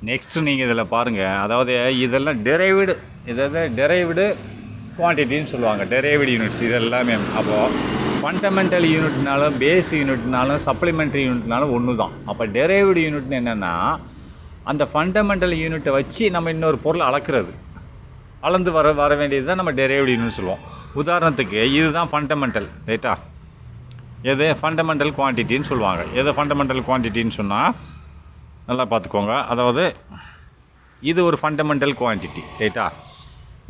Next நீங்கள் இதில் பாருங்கள், அதாவது இதெல்லாம் டெரைவ்டு குவான்டிட்டின்னு சொல்லுவாங்க. டெரைவ்டு யூனிட்ஸ் இது எல்லாமே. அப்போது ஃபண்டமெண்டல் யூனிட்னாலும் பேஸ் யூனிட்னாலும் சப்ளிமெண்ட்ரி யூனிட்னாலும் ஒன்று தான். அப்போ டெரைவ்டு யூனிட்னு என்னென்னா அந்த ஃபண்டமெண்டல் யூனிட்டை வச்சு நம்ம இன்னொரு பொருளை அளந்து வர வேண்டியது தான் நம்ம டெரைவ்டு யூனிட் சொல்லுவோம். உதாரணத்துக்கு இதுதான் ஃபண்டமெண்டல் ரைட்டா, எது ஃபண்டமெண்டல் குவான்டிட்டின்னு சொல்லுவாங்க. எது ஃபண்டமெண்டல் குவான்டிட்டின்னு சொன்னால் நல்லா பார்த்துக்கோங்க. அதாவது இது ஒரு ஃபண்டமெண்டல் குவான்டிட்டி ரைட்டா.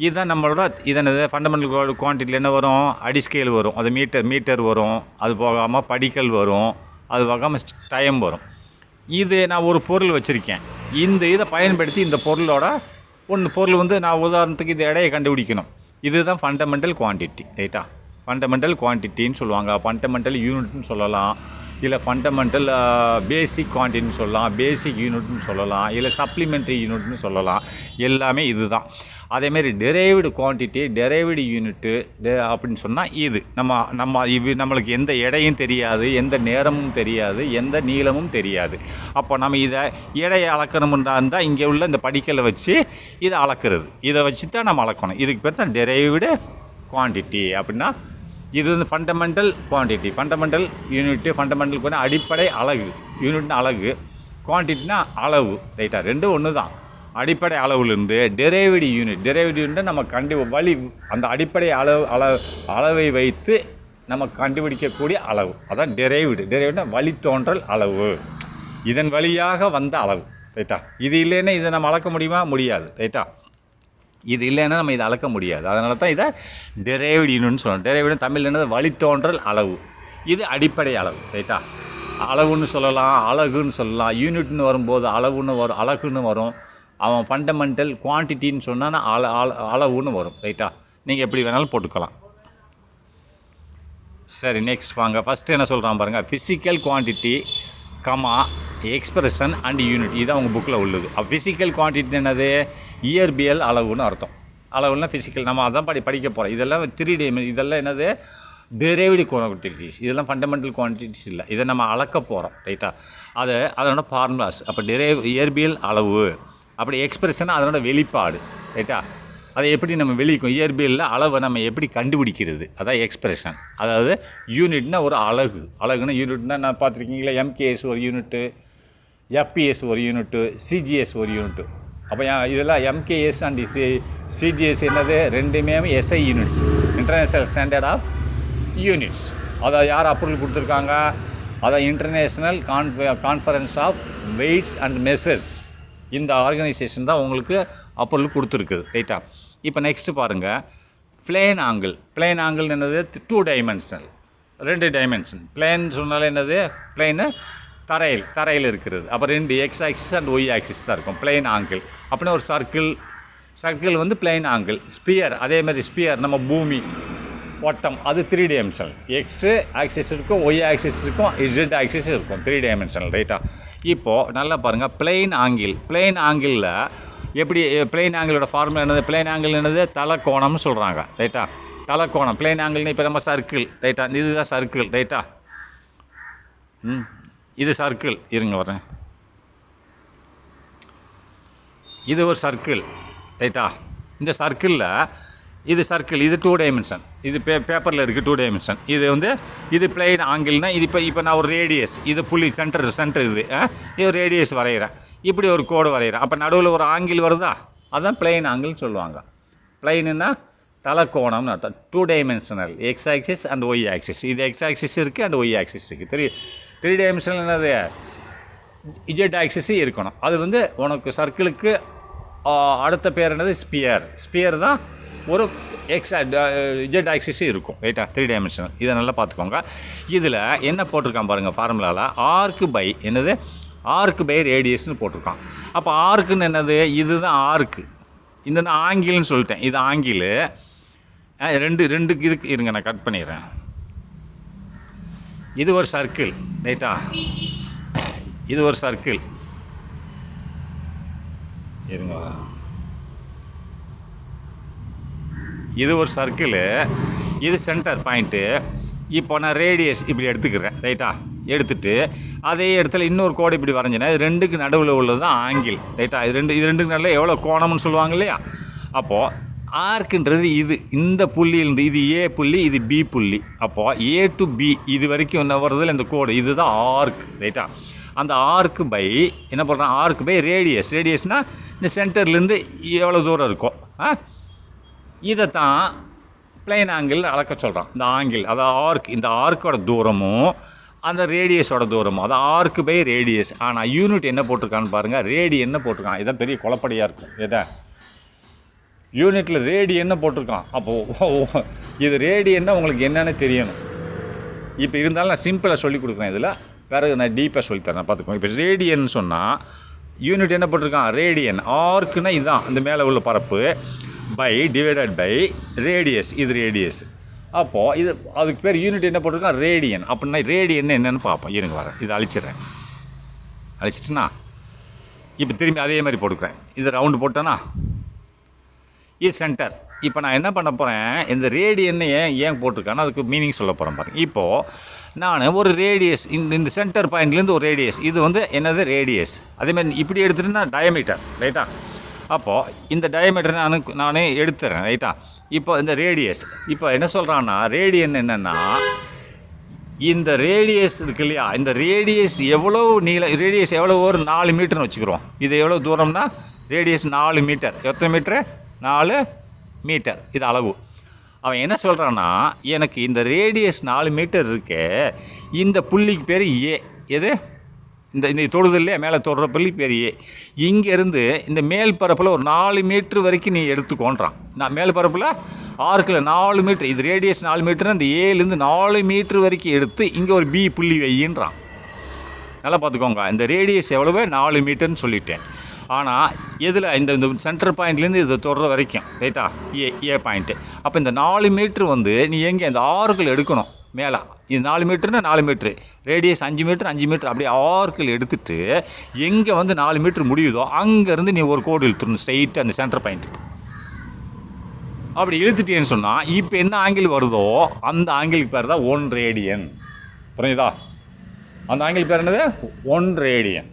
இதுதான் நம்மளோட இதனது ஃபண்டமெண்டல் குவான்டிட்டியில் என்ன வரும், அடிஸ்கேல் வரும், அது மீட்டர் வரும், அது போகாமல் படிக்கல் வரும், அது போகாமல் டைம் வரும். இது நான் ஒரு பொருள் வச்சுருக்கேன், இதை பயன்படுத்தி இந்த பொருளோட பொருள் வந்து நான் உதாரணத்துக்கு இந்த எடையை கண்டுபிடிக்கணும். இதுதான் ஃபண்டமெண்டல் குவான்டிட்டி ரைட்டா. ஃபண்டமெண்டல் குவான்டிட்டின்னு சொல்லுவாங்க, ஃபண்டமெண்டல் யூனிட்னு சொல்லலாம், இல்லை ஃபண்டமெண்டல் பேசிக் குவான்டிட்டின்னு சொல்லலாம், பேசிக் யூனிட்னு சொல்லலாம், இல்லை சப்ளிமெண்ட்ரி யூனிட்னு சொல்லலாம். எல்லாமே இது தான். அதேமாரி டெரைவ்டு குவான்டிட்டி டெரைவ்டு யூனிட்டு அப்படின்னு சொன்னால் இது நம்மளுக்கு எந்த எடையும் தெரியாது, எந்த நேரமும் தெரியாது, எந்த நீளமும் தெரியாது. அப்போ நம்ம இதை எடையை அளக்கணும்னா இருந்தால் இங்கே உள்ள இந்த படிக்கலை வச்சு இதை அளக்கிறது, இதை வச்சு தான் நம்ம அளக்கணும். இதுக்கு பேர் தான் டெரைவ்டு குவான்டிட்டி. அப்படின்னா இது வந்து fundamental quantity, fundamental unit, fundamental அடிப்படை அலகு, யூனிட்னா அலகு, குவான்டிட்டினா அளவு ரைட்டா. ரெண்டும் ஒன்று தான். அடிப்படை அளவுலேருந்து டெரைவ்டு யூனிட்டை நம்ம அந்த அடிப்படை அளவை வைத்து நம்ம கண்டுபிடிக்கக்கூடிய அளவு, அதான் டெரைவ்டுனா வழித்தோன்றல் அளவு, இதன் வழியாக வந்த அளவு ரைட்டா. இது இல்லைன்னா இதை நம்ம அளக்க முடியுமா? முடியாது ரைட்டா. இது இல்லைன்னா நம்ம இதை அளக்க முடியாது. அதனால தான் இதை டெரைவ்டு யூனிட்னு சொல்லணும். டெரைவ்டு தமிழ் என்னது, வழித்தோன்றல் அளவு. இது அடிப்படை அளவு ரைட்டா. அளவுன்னு சொல்லலாம், அலகுன்னு சொல்லலாம். யூனிட்னு வரும்போது அளவுன்னு வரும், அலகுன்னு வரும். அவன் ஃபண்டமெண்டல் குவான்டிட்டின்னு சொன்னால் அளவுன்னு வரும் ரைட்டா. நீங்கள் எப்படி வேணாலும் போட்டுக்கலாம். சரி, நெக்ஸ்ட் வாங்க. ஃபஸ்ட்டு என்ன சொல்கிறான் பாருங்கள், physical quantity expression and unit. இதுதான் உங்கள் புக்கில் உள்ளது. ஃபிசிக்கல் குவான்டிட்டி என்னது, இயற்பியல் அளவுன்னு அர்த்தம். அளவுன்னா ஃபிசிக்கல், நம்ம அதான் படிக்க போகிறோம். இதெல்லாம் 3D, இதெல்லாம் என்னது, டெரைவ்டு குவான்டிட்டிஸ். இதெல்லாம் ஃபண்டமெண்டல் குவான்டிட்டிஸ் இல்லை, இதை நம்ம அளக்க போகிறோம் ரைட்டா. அதனோட ஃபார்முலாஸ். அப்போ இயற்பியல் அளவு, அப்படி எக்ஸ்பிரஷன் அதனோட வெளிப்பாடு ரைட்டா. அதை எப்படி நம்ம வெளிக்கும், இயற்பியலில் அளவை நம்ம எப்படி கண்டுபிடிக்கிறது, அதான் எக்ஸ்பிரஷன். அதாவது யூனிட்னா ஒரு அலகுன்னா யூனிட்னா நான் பார்த்துருக்கீங்களா, எம்கேஎஸ் ஒரு யூனிட்டு, எஃப்பிஎஸ் ஒரு யூனிட்டு, சிஜிஎஸ் ஒரு யூனிட்டு. அப்போ இதெல்லாம் எம்கேஎஸ் அண்ட் சிஜிஎஸ் என்னது, ரெண்டுமே SI units, international standard of units. அதை யார் அப்ரூவல் கொடுத்துருக்காங்க, அதான் international conference of weights and measures. இந்த ஆர்கனைசேஷன் தான் உங்களுக்கு அப்ரூவல் கொடுத்துருக்குது ரைட்டா. இப்போ நெக்ஸ்ட்டு பாருங்கள், பிளேன் ஆங்கிள் என்னது, 2 டைமென்ஷனல், 2 டைமென்ஷன். பிளேன் சொன்னாலே என்னது, பிளேனு தரையில் இருக்கிறது. அப்போ 2 x axis and y axis தான் இருக்கும் பிளேன் ஆங்கிள். அப்படின்னா ஒரு சர்க்கிள் வந்து பிளேன் ஆங்கிள். ஸ்பியர் அதேமாதிரி, ஸ்பியர் நம்ம பூமி வட்டம், அது 3 டைமென்ஷனல். எக்ஸு ஆக்சிஸ் இருக்கும், ஒய் ஆக்சிஸ் இருக்கும், இசட் ஆக்சிஸ் இருக்கும், 3 டைமென்ஷனல் ரைட்டா. இப்போது நல்லா பாருங்கள், பிளேன் ஆங்கிளில் எப்படி, பிளேன் ஆங்கிளோட ஃபார்முலா என்னது, பிளேன் ஆங்கிள் என்னது, தலைக்கோணம்னு சொல்கிறாங்க ரைட்டா. தலைக்கோணம் பிளேன் ஆங்கிள்னு இப்போ நம்ம சர்க்கிள் ரைட்டா, இதுதான் சர்க்கிள் ரைட்டா. இது சர்க்கிள், இருங்க வரேன், இது ஒரு சர்க்கிள் ரைட்டா. இந்த சர்க்கிளில் இது 2 டைமென்ஷன். இது பேப்பரில் இருக்குது 2 டைமென்ஷன். இது பிளேன் ஆங்கிள்னால் இது இப்போ நான் ஒரு ரேடியஸ், இது புள்ளி சென்டர் இது ஒரு ரேடியஸ் வரைகிறேன், இப்படி ஒரு கோடு வரைகிறேன். அப்போ நடுவில் ஒரு ஆங்கிள் வருதா, அதுதான் பிளேன் ஆங்கிள்னு சொல்லுவாங்க. பிளேனுன்னா தலைக்கோணம்னு அர்த்தம். 2 dimensional, x axis and y axis. இது எக்ஸ் ஆக்சிஸ் இருக்குது அண்ட் ஒய் ஆக்சிஸ் இருக்குது. 3 டைமென்ஷனல் என்னது, இஜெட் ஆக்சிஸ் இருக்கணும். அது உனக்கு சர்க்கிளுக்கு அடுத்த பேர் என்னது, ஸ்பியர் தான் ஒரு இஜெட் ஆக்சிஸ் இருக்கும் ரைட்டா, 3 டைமென்ஷனல். இதை நல்லா பார்த்துக்கோங்க. இதில் என்ன போட்டிருக்கான் பாருங்கள் ஃபார்முலாவில், ஆர்க்கு பை ரேடியஸ்னு போட்டிருக்கான். அப்போ ஆர்க்குன்னு என்னது, இதுதான் ஆர்க்கு, இந்த ஆங்கிள்னு சொல்லிட்டேன், இது ஆங்கிள். ரெண்டு இதுக்கு இருங்க, நான் கட் பண்ணிடுறேன். இது ஒரு சர்க்கிள் ரைட்டா, இது ஒரு சர்க்கிள், இருங்க, இது ஒரு சர்க்கிளு, இது சென்டர் பாயிண்ட்டு. இப்போ நான் ரேடியஸ் இப்படி எடுத்துக்கிறேன் ரைட்டா. எடுத்துகிட்டு அதே இடத்துல இன்னொரு கோடு இப்படி வரைஞ்சினா இது ரெண்டுக்கு நடுவில் உள்ளது தான் ஆங்கிள், ரைட்டா? இது ரெண்டுக்கு நடுவில் எவ்வளோ கோணம்னு சொல்லுவாங்க இல்லையா? அப்போது ஆர்க்குன்றது இது, இந்த புள்ளியிலிருந்து இது ஏ புள்ளி, இது பி புள்ளி. அப்போது ஏ டு பி இது வரைக்கும் என்ன வருதில்ல இந்த கோடு, இதுதான் ஆர்க், ரைட்டா? அந்த ஆர்க்கு பை என்ன பண்ணுறான், ஆர்க்கு பை ரேடியஸ்னால் இந்த சென்டர்லேருந்து எவ்வளோ தூரம் இருக்கும், இதைத்தான் பிளைன் ஆங்கிள் அளக்க சொல்கிறான். இந்த ஆங்கிள் அதாவது ஆர்க், இந்த ஆர்க்கோட தூரமும் அந்த ரேடியஸோட தூரமும், அது ஆர்க்கு பை ரேடியஸ். ஆனால் யூனிட் என்ன போட்டிருக்கான்னு பாருங்கள், ரேடியன்னு போட்டிருக்கான். இதான் பெரிய குழப்படியாக இருக்கும். எதை யூனிட்டில் ரேடியன்னு போட்டிருக்கான். அப்போது இது ரேடியன்னா உங்களுக்கு என்னென்னு தெரியணும். இப்போ இருந்தாலும் நான் சிம்பிளாக சொல்லி கொடுக்குறேன். இதில் பிறகு நான் டீப்பாக சொல்லித்தரேன், பார்த்துக்கோங்க. இப்போ ரேடியன் சொன்னால் யூனிட் என்ன போட்டிருக்கான், ரேடியன். ஆர்க்குன்னா இதுதான் இந்த மேலே உள்ள பரப்பு, பை டிவைடட் பை ரேடியஸ், இது ரேடியஸ். அப்போது இது அதுக்கு பேர் யூனிட் என்ன போட்டிருக்கான், ரேடியன். அப்படின்னா ரேடியன் என்னென்னு பார்ப்போம். இருங்க வரேன், இதை அழிச்சிட்டுனா இப்போ திரும்பி அதே மாதிரி போட்டுக்கிறேன். இது ரவுண்டு போட்டேன்னா இது சென்டர். இப்போ நான் என்ன பண்ண போகிறேன், இந்த ரேடியன்னு ஏன் போட்டிருக்கான்னு அதுக்கு மீனிங் சொல்ல போகிறேன் பாருங்கள். இப்போது நான் ஒரு ரேடியஸ், இந்த சென்டர் பாயிண்ட்லேருந்து ஒரு ரேடியஸ், இது வந்து என்னது ரேடியஸ். அதேமாதிரி இப்படி எடுத்துகிட்டுனா டயமீட்டர், ரைட்டா? அப்போது இந்த டயமீட்டர் நான் எடுத்துறேன், ரைட்டா? இப்போ இந்த ரேடியஸ், இப்போ என்ன சொல்கிறான்னா ரேடியன் என்னென்னா இந்த ரேடியஸ் இருக்கு இல்லையா, இந்த ரேடியஸ் எவ்வளோ ரேடியஸ் எவ்வளோ ஒரு 4 மீட்டர்னு வச்சுக்கிறோம். இது எவ்வளோ தூரம்னா ரேடியஸ் 4 மீட்டர். எத்தனை மீட்ரு, 4 மீட்டர். இது அளவு. அவன் என்ன சொல்கிறான்னா எனக்கு இந்த ரேடியஸ் 4 மீட்டர் இருக்கு, இந்த புள்ளிக்கு பேர் ஏ. எது இந்த தொடுதல் இல்லையா, மேலே தொடுற புள்ளி பேர் ஏ. இங்கேருந்து இந்த மேல் பரப்பில் ஒரு 4 மீட்ரு வரைக்கும் நீ எடுத்துக்கோன்றான். நான் மேல் பரப்பில் ஆர்க்கில் 4 மீட்ரு, இது ரேடியஸ் 4 மீட்டர், இந்த ஏலேருந்து 4 மீட்ரு வரைக்கும் எடுத்து இங்கே ஒரு பி புள்ளி வையின்றான். நல்லா பார்த்துக்கோங்க, இந்த ரேடியஸ் எவ்வளவு 4 மீட்டர்னு சொல்லிட்டேன். ஆனால் இதில் இந்த சென்டர் பாயிண்ட்லேருந்து இது தொடுற வரைக்கும், ரைட்டா, ஏ பாயிண்ட்டு. அப்போ இந்த 4 மீட்ரு வந்து நீ எங்கே இந்த ஆர்க்கில் எடுக்கணும். மேலே இது 4 மீட்டருன்னா 4 மீட்ரு, ரேடியஸ் 5 மீட்ரு 5 மீட்ரு, அப்படியே ஆர்க்கில் எடுத்துகிட்டு எங்கே வந்து 4 மீட்ரு முடியுதோ அங்கேருந்து நீ ஒரு கோடு இழுத்துடணும் ஸ்ட்ரெயிட்டாக அந்த சென்டர் பாயிண்ட்டுக்கு. அப்படி இழுத்துட்டேன்னு சொன்னால் இப்போ என்ன ஆங்கிள் வருதோ அந்த ஆங்கிளுக்கு பேர் தான் 1 ரேடியன். புரியுதா? அந்த ஆங்கிள் பேர் என்னது, 1 ரேடியன்.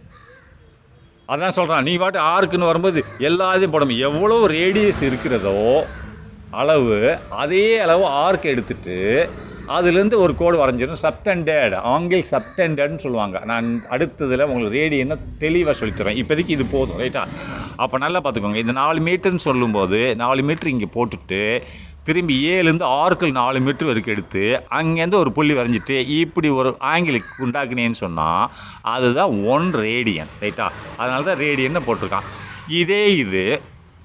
அதான் சொல்கிறான், நீ பாட்டு ஆர்க்குன்னு வரும்போது எல்லா இதையும் போடணும். எவ்வளோ ரேடியஸ் இருக்கிறதோ அளவு, அதே அளவு ஆர்க் எடுத்துட்டு அதுலேருந்து ஒரு கோடு வரைஞ்சிடும். சப்டெண்டட் ஆங்கிள், சப்டெண்டட்னு சொல்லுவாங்க. நான் அடுத்ததில் உங்களுக்கு ரேடியன்னு தெளிவாக சொல்லித்தரேன். இப்போதைக்கு இது போதும், ரைட்டா? அப்போ நல்லா பார்த்துக்கோங்க. இந்த 4 மீட்டர்னு சொல்லும்போது 4 மீட்ரு இங்கே போட்டுட்டு திரும்பி ஏலேருந்து ஆர்க்கில் 4 மீட்ரு வரைக்கும் எடுத்து அங்கேருந்து ஒரு புள்ளி வரைஞ்சிட்டு இப்படி ஒரு ஆங்கிளுக்கு உண்டாக்குனேன்னு சொன்னால் அதுதான் 1 ரேடியன், ரைட்டா? அதனால தான் ரேடியன்னு போட்டிருக்கான். இதே இது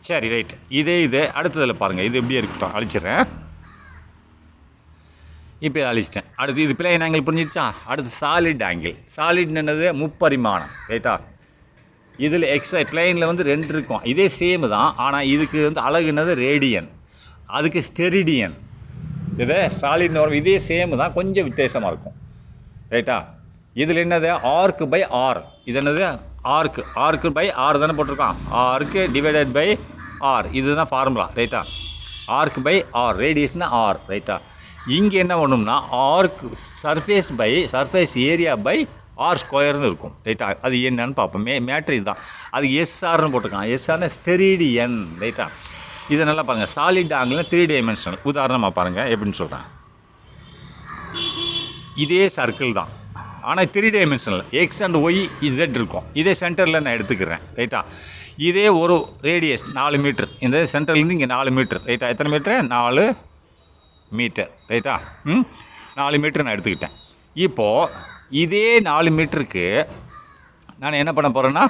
சரி, ரைட். இதே இது அடுத்ததில் பாருங்கள். இது எப்படியே இருக்கட்டும், அழிச்சிட்றேன். இப்போ இதை அழிச்சிட்டேன். அடுத்து இது பிளைன் ஆங்கிள் புரிஞ்சிடுச்சா? அடுத்து சாலிட் ஆங்கிள். சாலிட் என்னது, முப்பரிமாணம், ரைட்டா? இதில் பிளைனில் வந்து 2 இருக்கும். இதே சேமு தான், ஆனால் இதுக்கு வந்து அழகுனது ரேடியன், அதுக்கு ஸ்டெரிடியன். இது சாலிட்னு வரும். இதே சேமு தான், கொஞ்சம் வித்தியாசமாக இருக்கும், ரைட்டா? இதில் என்னது ஆர்க்கு பை ஆர். இது என்னது ஆர்க்கு பை ஆர் தானே போட்டிருக்கான். ஆர்க்கு டிவைடட் பை ஆர், இதுதான் ஃபார்முலா, ரைட்டா? ஆர்க்கு பை ஆர், ரேடியஸ்னால் ஆர், ரைட்டா? இங்கே என்ன பண்ணணும்னா arc surface area by R ஸ்கொயர்னு இருக்கும், ரைட்டா? அது என்னன்னு பார்ப்போம். மேட்ரு இதுதான். அது எஸ்ஆர்னு போட்டிருக்கான். எஸ்ஆர்னா ஸ்டெரிடியன், ரைட்டா? இதை நல்லா பாருங்கள். Solid angle 3 dimensional. உதாரணமாக பாருங்கள் எப்படின்னு சொல்கிறேன். இதே சர்க்கிள் தான், ஆனால் 3 dimensional. X and y z இருக்கும். இதே சென்டரில் நான் எடுத்துக்கிறேன், ரைட்டா? இதே ஒரு ரேடியஸ் 4 மீட்ரு, இந்த சென்டர்லேருந்து இங்கே 4 மீட்ரு, ரைட்டா? எத்தனை மீட்ரு, 4 மீட்டர், ரைட்டா? 4 மீட்ரு நான் எடுத்துக்கிட்டேன். இப்போது இதே 4 மீட்டருக்கு நான் என்ன பண்ண போகிறேன்னா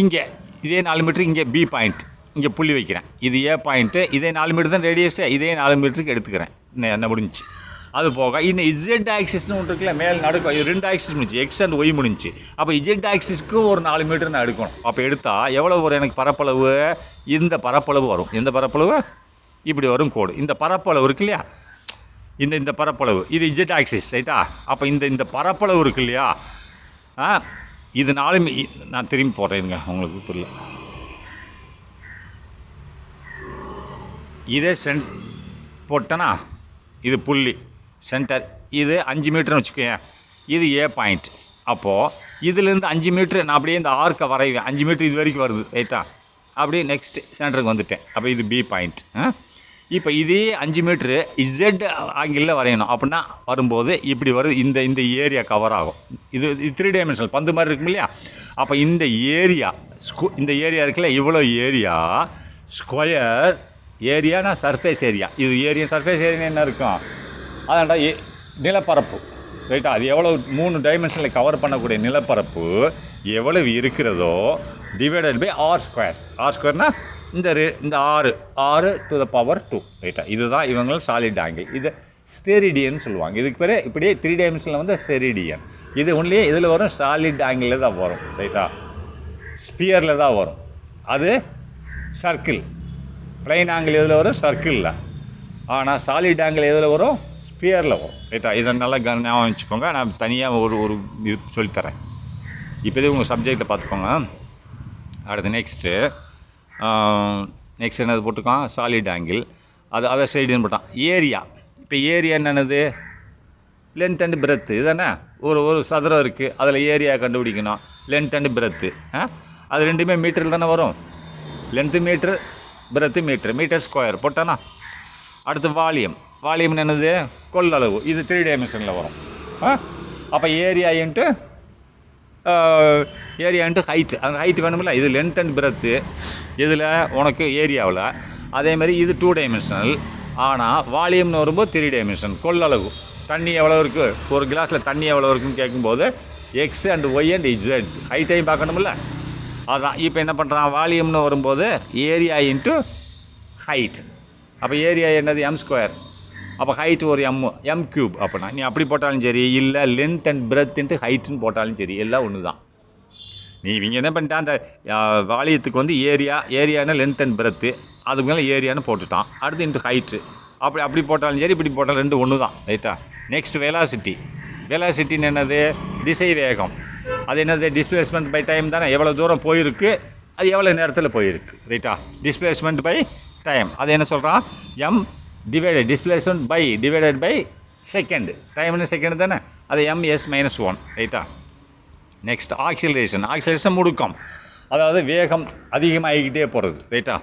இங்கே இதே 4 மீட்ரு இங்கே பி பாயிண்ட் இங்கே புள்ளி வைக்கிறேன். இது ஏ பாயிண்ட்டு. இதே 4 மீட்டர் தான் ரேடியஸே. இதே 4 மீட்டருக்கு எடுத்துக்கிறேன். என்ன முடிஞ்சு. அது போக இன்னும் இசட் ஆக்சிஸ்னு ஒன்று இருக்குல்ல, மேல் நடுக்கும். இது 2 ஆக்சிஸ் முடிஞ்சு, எக்ஸ் அண்ட் ஒய் முடிஞ்சு. அப்போ இசட் ஆக்சிஸ்க்கும் ஒரு 4 மீட்டர் நான் எடுக்கணும். அப்போ எடுத்தால் எவ்வளோ வரும் எனக்கு பரப்பளவு? இந்த பரப்பளவு வரும். எந்த பரப்பளவு? இப்படி வரும் கோடு. இந்த பரப்பளவு இருக்கு இல்லையா, இந்த பரப்பளவு, இது இசட் ஆக்சிஸ், ரைட்டா? அப்போ இந்த பரப்பளவு இருக்கு இல்லையா, இது 4 நான் திரும்பி போடுறேங்க, உங்களுக்கு புரியல. இதே போட்டேன்னா இது புள்ளி சென்டர், இது 5 மீட்டர்னு வச்சுக்கோங்க. இது ஏ பாயிண்ட், அப்போது இதுலேருந்து 5 மீட்ரு நான் அப்படியே இந்த ஆர்க்கை வரைவேன். 5 மீட்ரு இது வரைக்கும் வருது ரைட்டா. அப்படியே நெக்ஸ்ட் சென்டருக்கு வந்துட்டேன். அப்போ இது பி பாயிண்ட். இப்போ இதே 5 மீட்ரு இசட் ஆங்கிளில் வரையணும். அப்படின்னா வரும்போது இப்படி வருது. இந்த ஏரியா கவர் ஆகும். இது 3 டைமென்ஷனல் பந்து மாதிரி இருக்கும் இல்லையா. அப்போ இந்த ஏரியா இந்த ஏரியா இருக்குல்ல, இவ்வளோ ஏரியா ஸ்கொயர் ஏரியானா சர்ஃபேஸ் ஏரியா. இது ஏரியா சர்ஃபேஸ் ஏரியா என்ன இருக்கும், அதான்டா நிலப்பரப்பு ரைட்டா. அது எவ்வளோ 3 டைமென்ஷனில் கவர் பண்ணக்கூடிய நிலப்பரப்பு எவ்வளவு இருக்கிறதோ divided by R square. R ஸ்கொயர்னால் இந்த 6 டு த பவர் 2 ரைட்டா. இதுதான் இவங்க சாலிட் ஆங்கிள். இது ஸ்டெரிடியன் சொல்லுவாங்க. இதுக்கு பேர் இப்படியே 3 டைமென்ஷனில் வந்து ஸ்டெரிடியன். இது ஒன்லி இதில் வரும் சாலிட் ஆங்கிளில் தான் வரும் ரைட்டா. ஸ்பியரில் தான் வரும். அது சர்க்கிள். பிளைன் ஆங்கிள் எதில் வரும், சர்க்கிளில். ஆனால் சாலிட் ஆங்கிள் எதில் வரும், ஸ்பியரில் வரும் ரைட்டா. இதை நல்லா ஞாபகம் வச்சுக்கோங்க. நான் தனியாக ஒரு இது சொல்லித்தரேன். இப்போதே உங்கள் சப்ஜெக்டை பார்த்துக்கோங்க. அடுத்து நெக்ஸ்ட்டு என்னது போட்டுருக்கோம், சாலிட் ஆங்கிள். அதை சைடுன்னு போட்டான். ஏரியா. இப்போ ஏரியா என்னென்னது, லென்த் அண்ட் பிரெத்து. இதுதானே ஒரு சதுரம் இருக்குது, அதில் ஏரியா கண்டுபிடிக்கணும். லென்த் அண்ட் பிரெத்து அது ரெண்டுமே மீட்டரில் தானே வரும். Length metre, breadth metre square போட்டானா. அடுத்து வால்யூம் என்னது, கொள்ளளவு. இது 3 டைமென்ஷனில் வரும். அப்போ ஏரியா இன்ட்டு ஹைட்டு. அந்த ஹைட்டு வேணுமில்ல. இது லென்த் அண்ட் பிரெத்து இதில் உனக்கு ஏரியாவில். அதேமாதிரி இது 2 டைமென்ஷனல். ஆனால் வால்யூம்னு வரும்போது 3 டைமென்ஷன். கொள்ளளவு தண்ணி எவ்வளோ இருக்குது, ஒரு கிளாஸில் தண்ணி எவ்வளோ இருக்குதுன்னு கேட்கும்போது X and Y and Z ஹைட்டையும் பார்க்கணுமில்ல. அதான் இப்போ என்ன பண்ணுறான், வால்யூம்னு வரும்போது ஏரியா இன்ட்டு ஹைட். அப்போ ஏரியா என்னது, எம் ஸ்கொயர். அப்போ ஹைட் ஒரு எம் க்யூப். அப்படின்னா நீ அப்படி போட்டாலும் சரி, இல்லை லென்த் அண்ட் பிரெத் இன்ட்டு ஹைட்டுன்னு போட்டாலும் சரி, எல்லாம் ஒன்று தான். நீ இவங்க என்ன பண்ணிட்டான், அந்த வால்யத்துக்கு வந்து ஏரியானா லென்த் அண்ட் பிரெத்து, அதுக்கு மேலே ஏரியான்னு போட்டுட்டான். அடுத்து இன்ட்டு ஹைட்டு. அப்படி போட்டாலும் சரி, இப்படி போட்டாலும் ரெண்டு ஒன்று தான் ரைட்டா. நெக்ஸ்ட் வெலாசிட்டின்னு என்னது, திசை வேகம். அது என்னது, டிஸ்பிளேஸ்மெண்ட் பை டைம் தானே. எவ்வளோ தூரம் போயிருக்கு, அது எவ்வளோ நேரத்தில் போயிருக்கு ரைட்டா. Displacement by time. அது என்ன சொல்கிறான், m displacement divided by second. டைம்னு செகண்ட் தானே, அது ms-1 ரைட்டா. நெக்ஸ்ட் ஆக்சிலரேஷன் முடுக்கம். அதாவது வேகம் அதிகமாகிக்கிட்டே போகிறது ரைட்டா.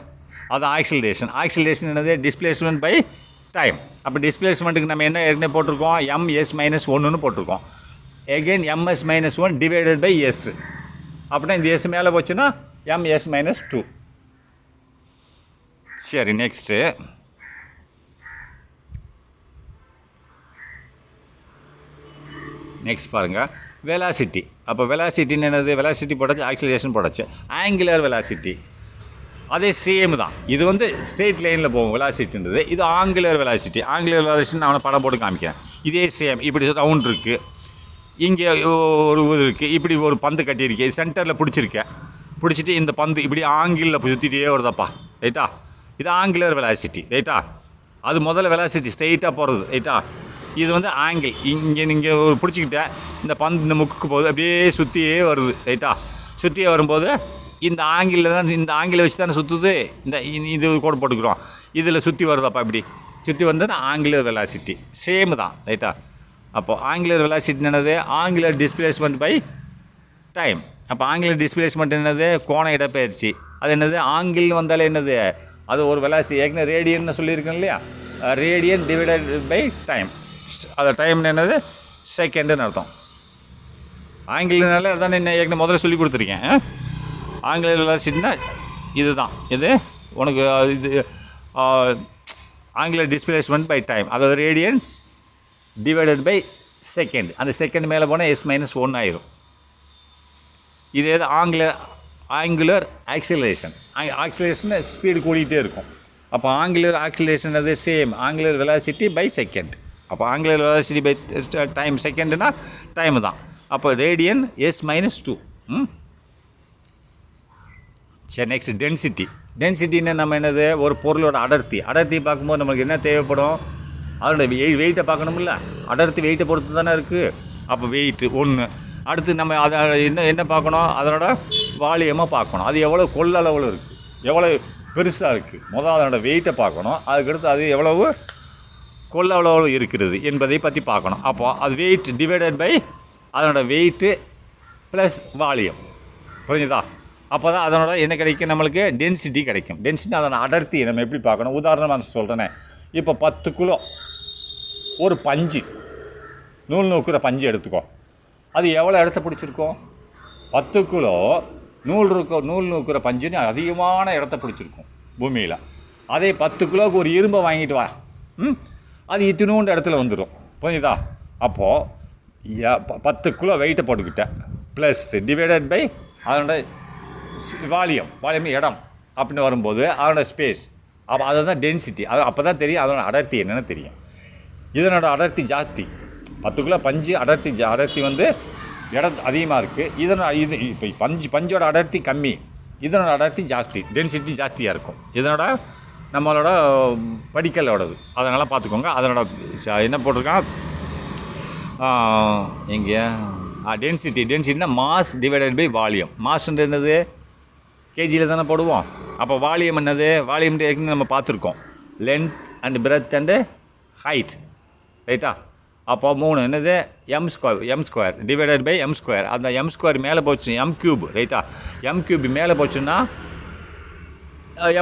அது ஆக்சிலரேஷன் என்னது, டிஸ்பிளேஸ்மெண்ட் பை டைம். அப்போ டிஸ்பிளேஸ்மெண்ட்டுக்கு நம்ம என்ன ஏற்கனவே போட்டிருக்கோம், ms-1ன்னு போட்டிருக்கோம். Again ms-1 divided by S. அப்படின்னா இந்த எஸ் மேலே போச்சுன்னா ms-2. சரி நெக்ஸ்ட்டு பாருங்கள், வெலாசிட்டி. அப்போ வெலாசிட்டின்னு என்னது, வெலாசிட்டி போட்டாச்சு, ஆக்சிலரேஷன் போட்டாச்சு. ஆங்குலர் வெலாசிட்டி அதே சேம் தான். இது வந்து ஸ்ட்ரெயிட் லைனில் போகும் வெலாசிட்டின்றது. இது ஆங்குலர் வெலாசிட்டி நான் அவனை படம் போட்டு காமிக்கிறேன். இதே சேம். இப்படி ரவுண்ட் இருக்குது, இங்கே ஒரு இது இருக்குது, இப்படி ஒரு பந்து கட்டியிருக்கு, இது சென்டரில் பிடிச்சிட்டு இந்த பந்து இப்படி ஆங்கிளில் சுற்றிட்டே வருதப்பா ரைட்டா. இது ஆங்குலர் வெலாசிட்டி ரைட்டா. அது முதல்ல வெலாசிட்டி ஸ்ட்ரெயிட்டாக போகிறது ரைட்டா. இது வந்து ஆங்கிள். இங்கே பிடிச்சிக்கிட்ட இந்த பந்து இந்த முக்குக்கு போகுது, அப்படியே சுற்றியே வருது ரைட்டா. சுற்றியே வரும்போது இந்த ஆங்கிளை வச்சு தானே சுற்றுது. இது கோடு போட்டுக்கிறோம், இதில் சுற்றி வருதாப்பா, இப்படி சுற்றி வந்ததுன்னா ஆங்குலர் வெலாசிட்டி. சேம் தான் ரைட்டா. அப்போது ஆங்குலர் வெலாசிட்டி என்னது, ஆங்குலர் டிஸ்பிளேஸ்மெண்ட் பை டைம். அப்போ ஆங்குலர் டிஸ்பிளேஸ்மெண்ட் என்னது, கோண இடப்பெயர்ச்சி. அது என்னது, ஆங்கிள்னு வந்தாலே என்னது, அது ஒரு வெலாசிட்டி. ஏற்கனவே ரேடியன்னு சொல்லியிருக்கேன் இல்லையா, ரேடியன் டிவைடட் பை டைம். அது டைம்னு என்னது, செகண்டுன்னு அர்த்தம். ஆங்கிள்னால அதான் என்ன ஏற்கனவே முதல்ல சொல்லி கொடுத்துருக்கேன். ஆங்கிலர் வெலாசிட்டினா இது தான். இது உனக்கு இது ஆங்குலர் டிஸ்பிளேஸ்மெண்ட் பை டைம், அதாவது ரேடியன் டிவைடட் பை செகண்ட். அந்த செகண்ட் மேலே போனால் s-1 ஆயிரும். இது எது, ஆங்குலர் ஆக்சிலரேஷன். ஸ்பீடு கூடிகிட்டே இருக்கும். அப்போ ஆங்குலர் ஆக்சிலரேஷன் அது same, angular velocity by second. அப்போ ஆங்குலர் வெலாசிட்டி பை டைம் செகண்டுனா டைம் தான். அப்போ ரேடியன் s-2. சரி நெக்ஸ்ட் டென்சிட்டின்னு நம்ம என்னது, ஒரு பொருளோட அடர்த்தி பார்க்கும்போது நமக்கு என்ன தேவைப்படும், அதோட வெயிட்டை பார்க்கணும்ல. அடர்த்தி வெயிட்டை பொறுத்து தானே இருக்குது. அப்போ வெயிட்டு ஒன்று. அடுத்து நம்ம அதை என்ன பார்க்கணும், அதனோட வால்யூமாக பார்க்கணும். அது எவ்வளோ கொள்ளளவில் இருக்குது, எவ்வளோ பெருசாக இருக்குது. முதல் அதனோட வெயிட்டை பார்க்கணும். அதுக்கடுத்து அது எவ்வளவு கொள்ளளவு இருக்கிறது என்பதை பற்றி பார்க்கணும். அப்போது அது வெயிட் டிவைடட் பை அதனோட வெயிட்டு ப்ளஸ் வால்யூம். புரிஞ்சுதா? அப்போ தான் அதனோட என்ன கிடைக்கும், நம்மளுக்கு டென்சிட்டி கிடைக்கும். டென்சிட்டி அதோட அடர்த்தி நம்ம எப்படி பார்க்கணும், உதாரணமாக நான் சொல்கிறேனே, இப்போ 10 கிலோ ஒரு பஞ்சு, நூல் நூக்குற பஞ்சு எடுத்துக்கோ. அது எவ்வளோ இடத்த பிடிச்சிருக்கோம்? 10 கிலோ நூல் நூக்குற பஞ்சுன்னு அதிகமான இடத்த பிடிச்சிருக்கும் பூமியில். அதே 10 கிலோவுக்கு ஒரு இரும்பை வாங்கிட்டு வா, அது இத்தினூண்டு இடத்துல வந்துடும். புரியுதா? அப்போது 10 கிலோ வெயிட்டை போட்டுக்கிட்டேன் ப்ளஸ் டிவைடட் பை அதனோட வால்யூம் இடம் அப்படின்னு வரும்போது அதனோட ஸ்பேஸ், அப்போ அதை தான் டென்சிட்டி. அது அப்போ தான் தெரியும் அதனோட அடர்த்தி என்னென்னு தெரியும். இதனோட அடர்த்தி ஜாஸ்தி, 10 கிலோ பஞ்சு அடர்த்தி வந்து இடம் அதிகமாக இருக்குது. இது இப்போ பஞ்சோட அடர்த்தி கம்மி, இதனோட அடர்த்தி ஜாஸ்தி, டென்சிட்டி ஜாஸ்தியாக இருக்கும். இதனோட நம்மளோட படிக்கலோடது, அதனால் பார்த்துக்கோங்க. அதனோட என்ன போட்டிருக்கான் இங்கே, டென்சிட்டினா மாஸ் டிவைடட் பை வால்யூம். மாஸ்ன்றது என்னது, கேஜியில் தானே போடுவோம். அப்போ வால்யூம் என்னது, வால்யூம் ஏற்கனவே நம்ம பார்த்துருக்கோம், length and breadth and height, ரைட்டா? அப்போ 3 என்னது, M square divided by m square. அந்த எம் ஸ்கொயர் மேலே போச்சு எம் க்யூப், ரைட்டா? எம் க்யூப் மேலே போச்சுன்னா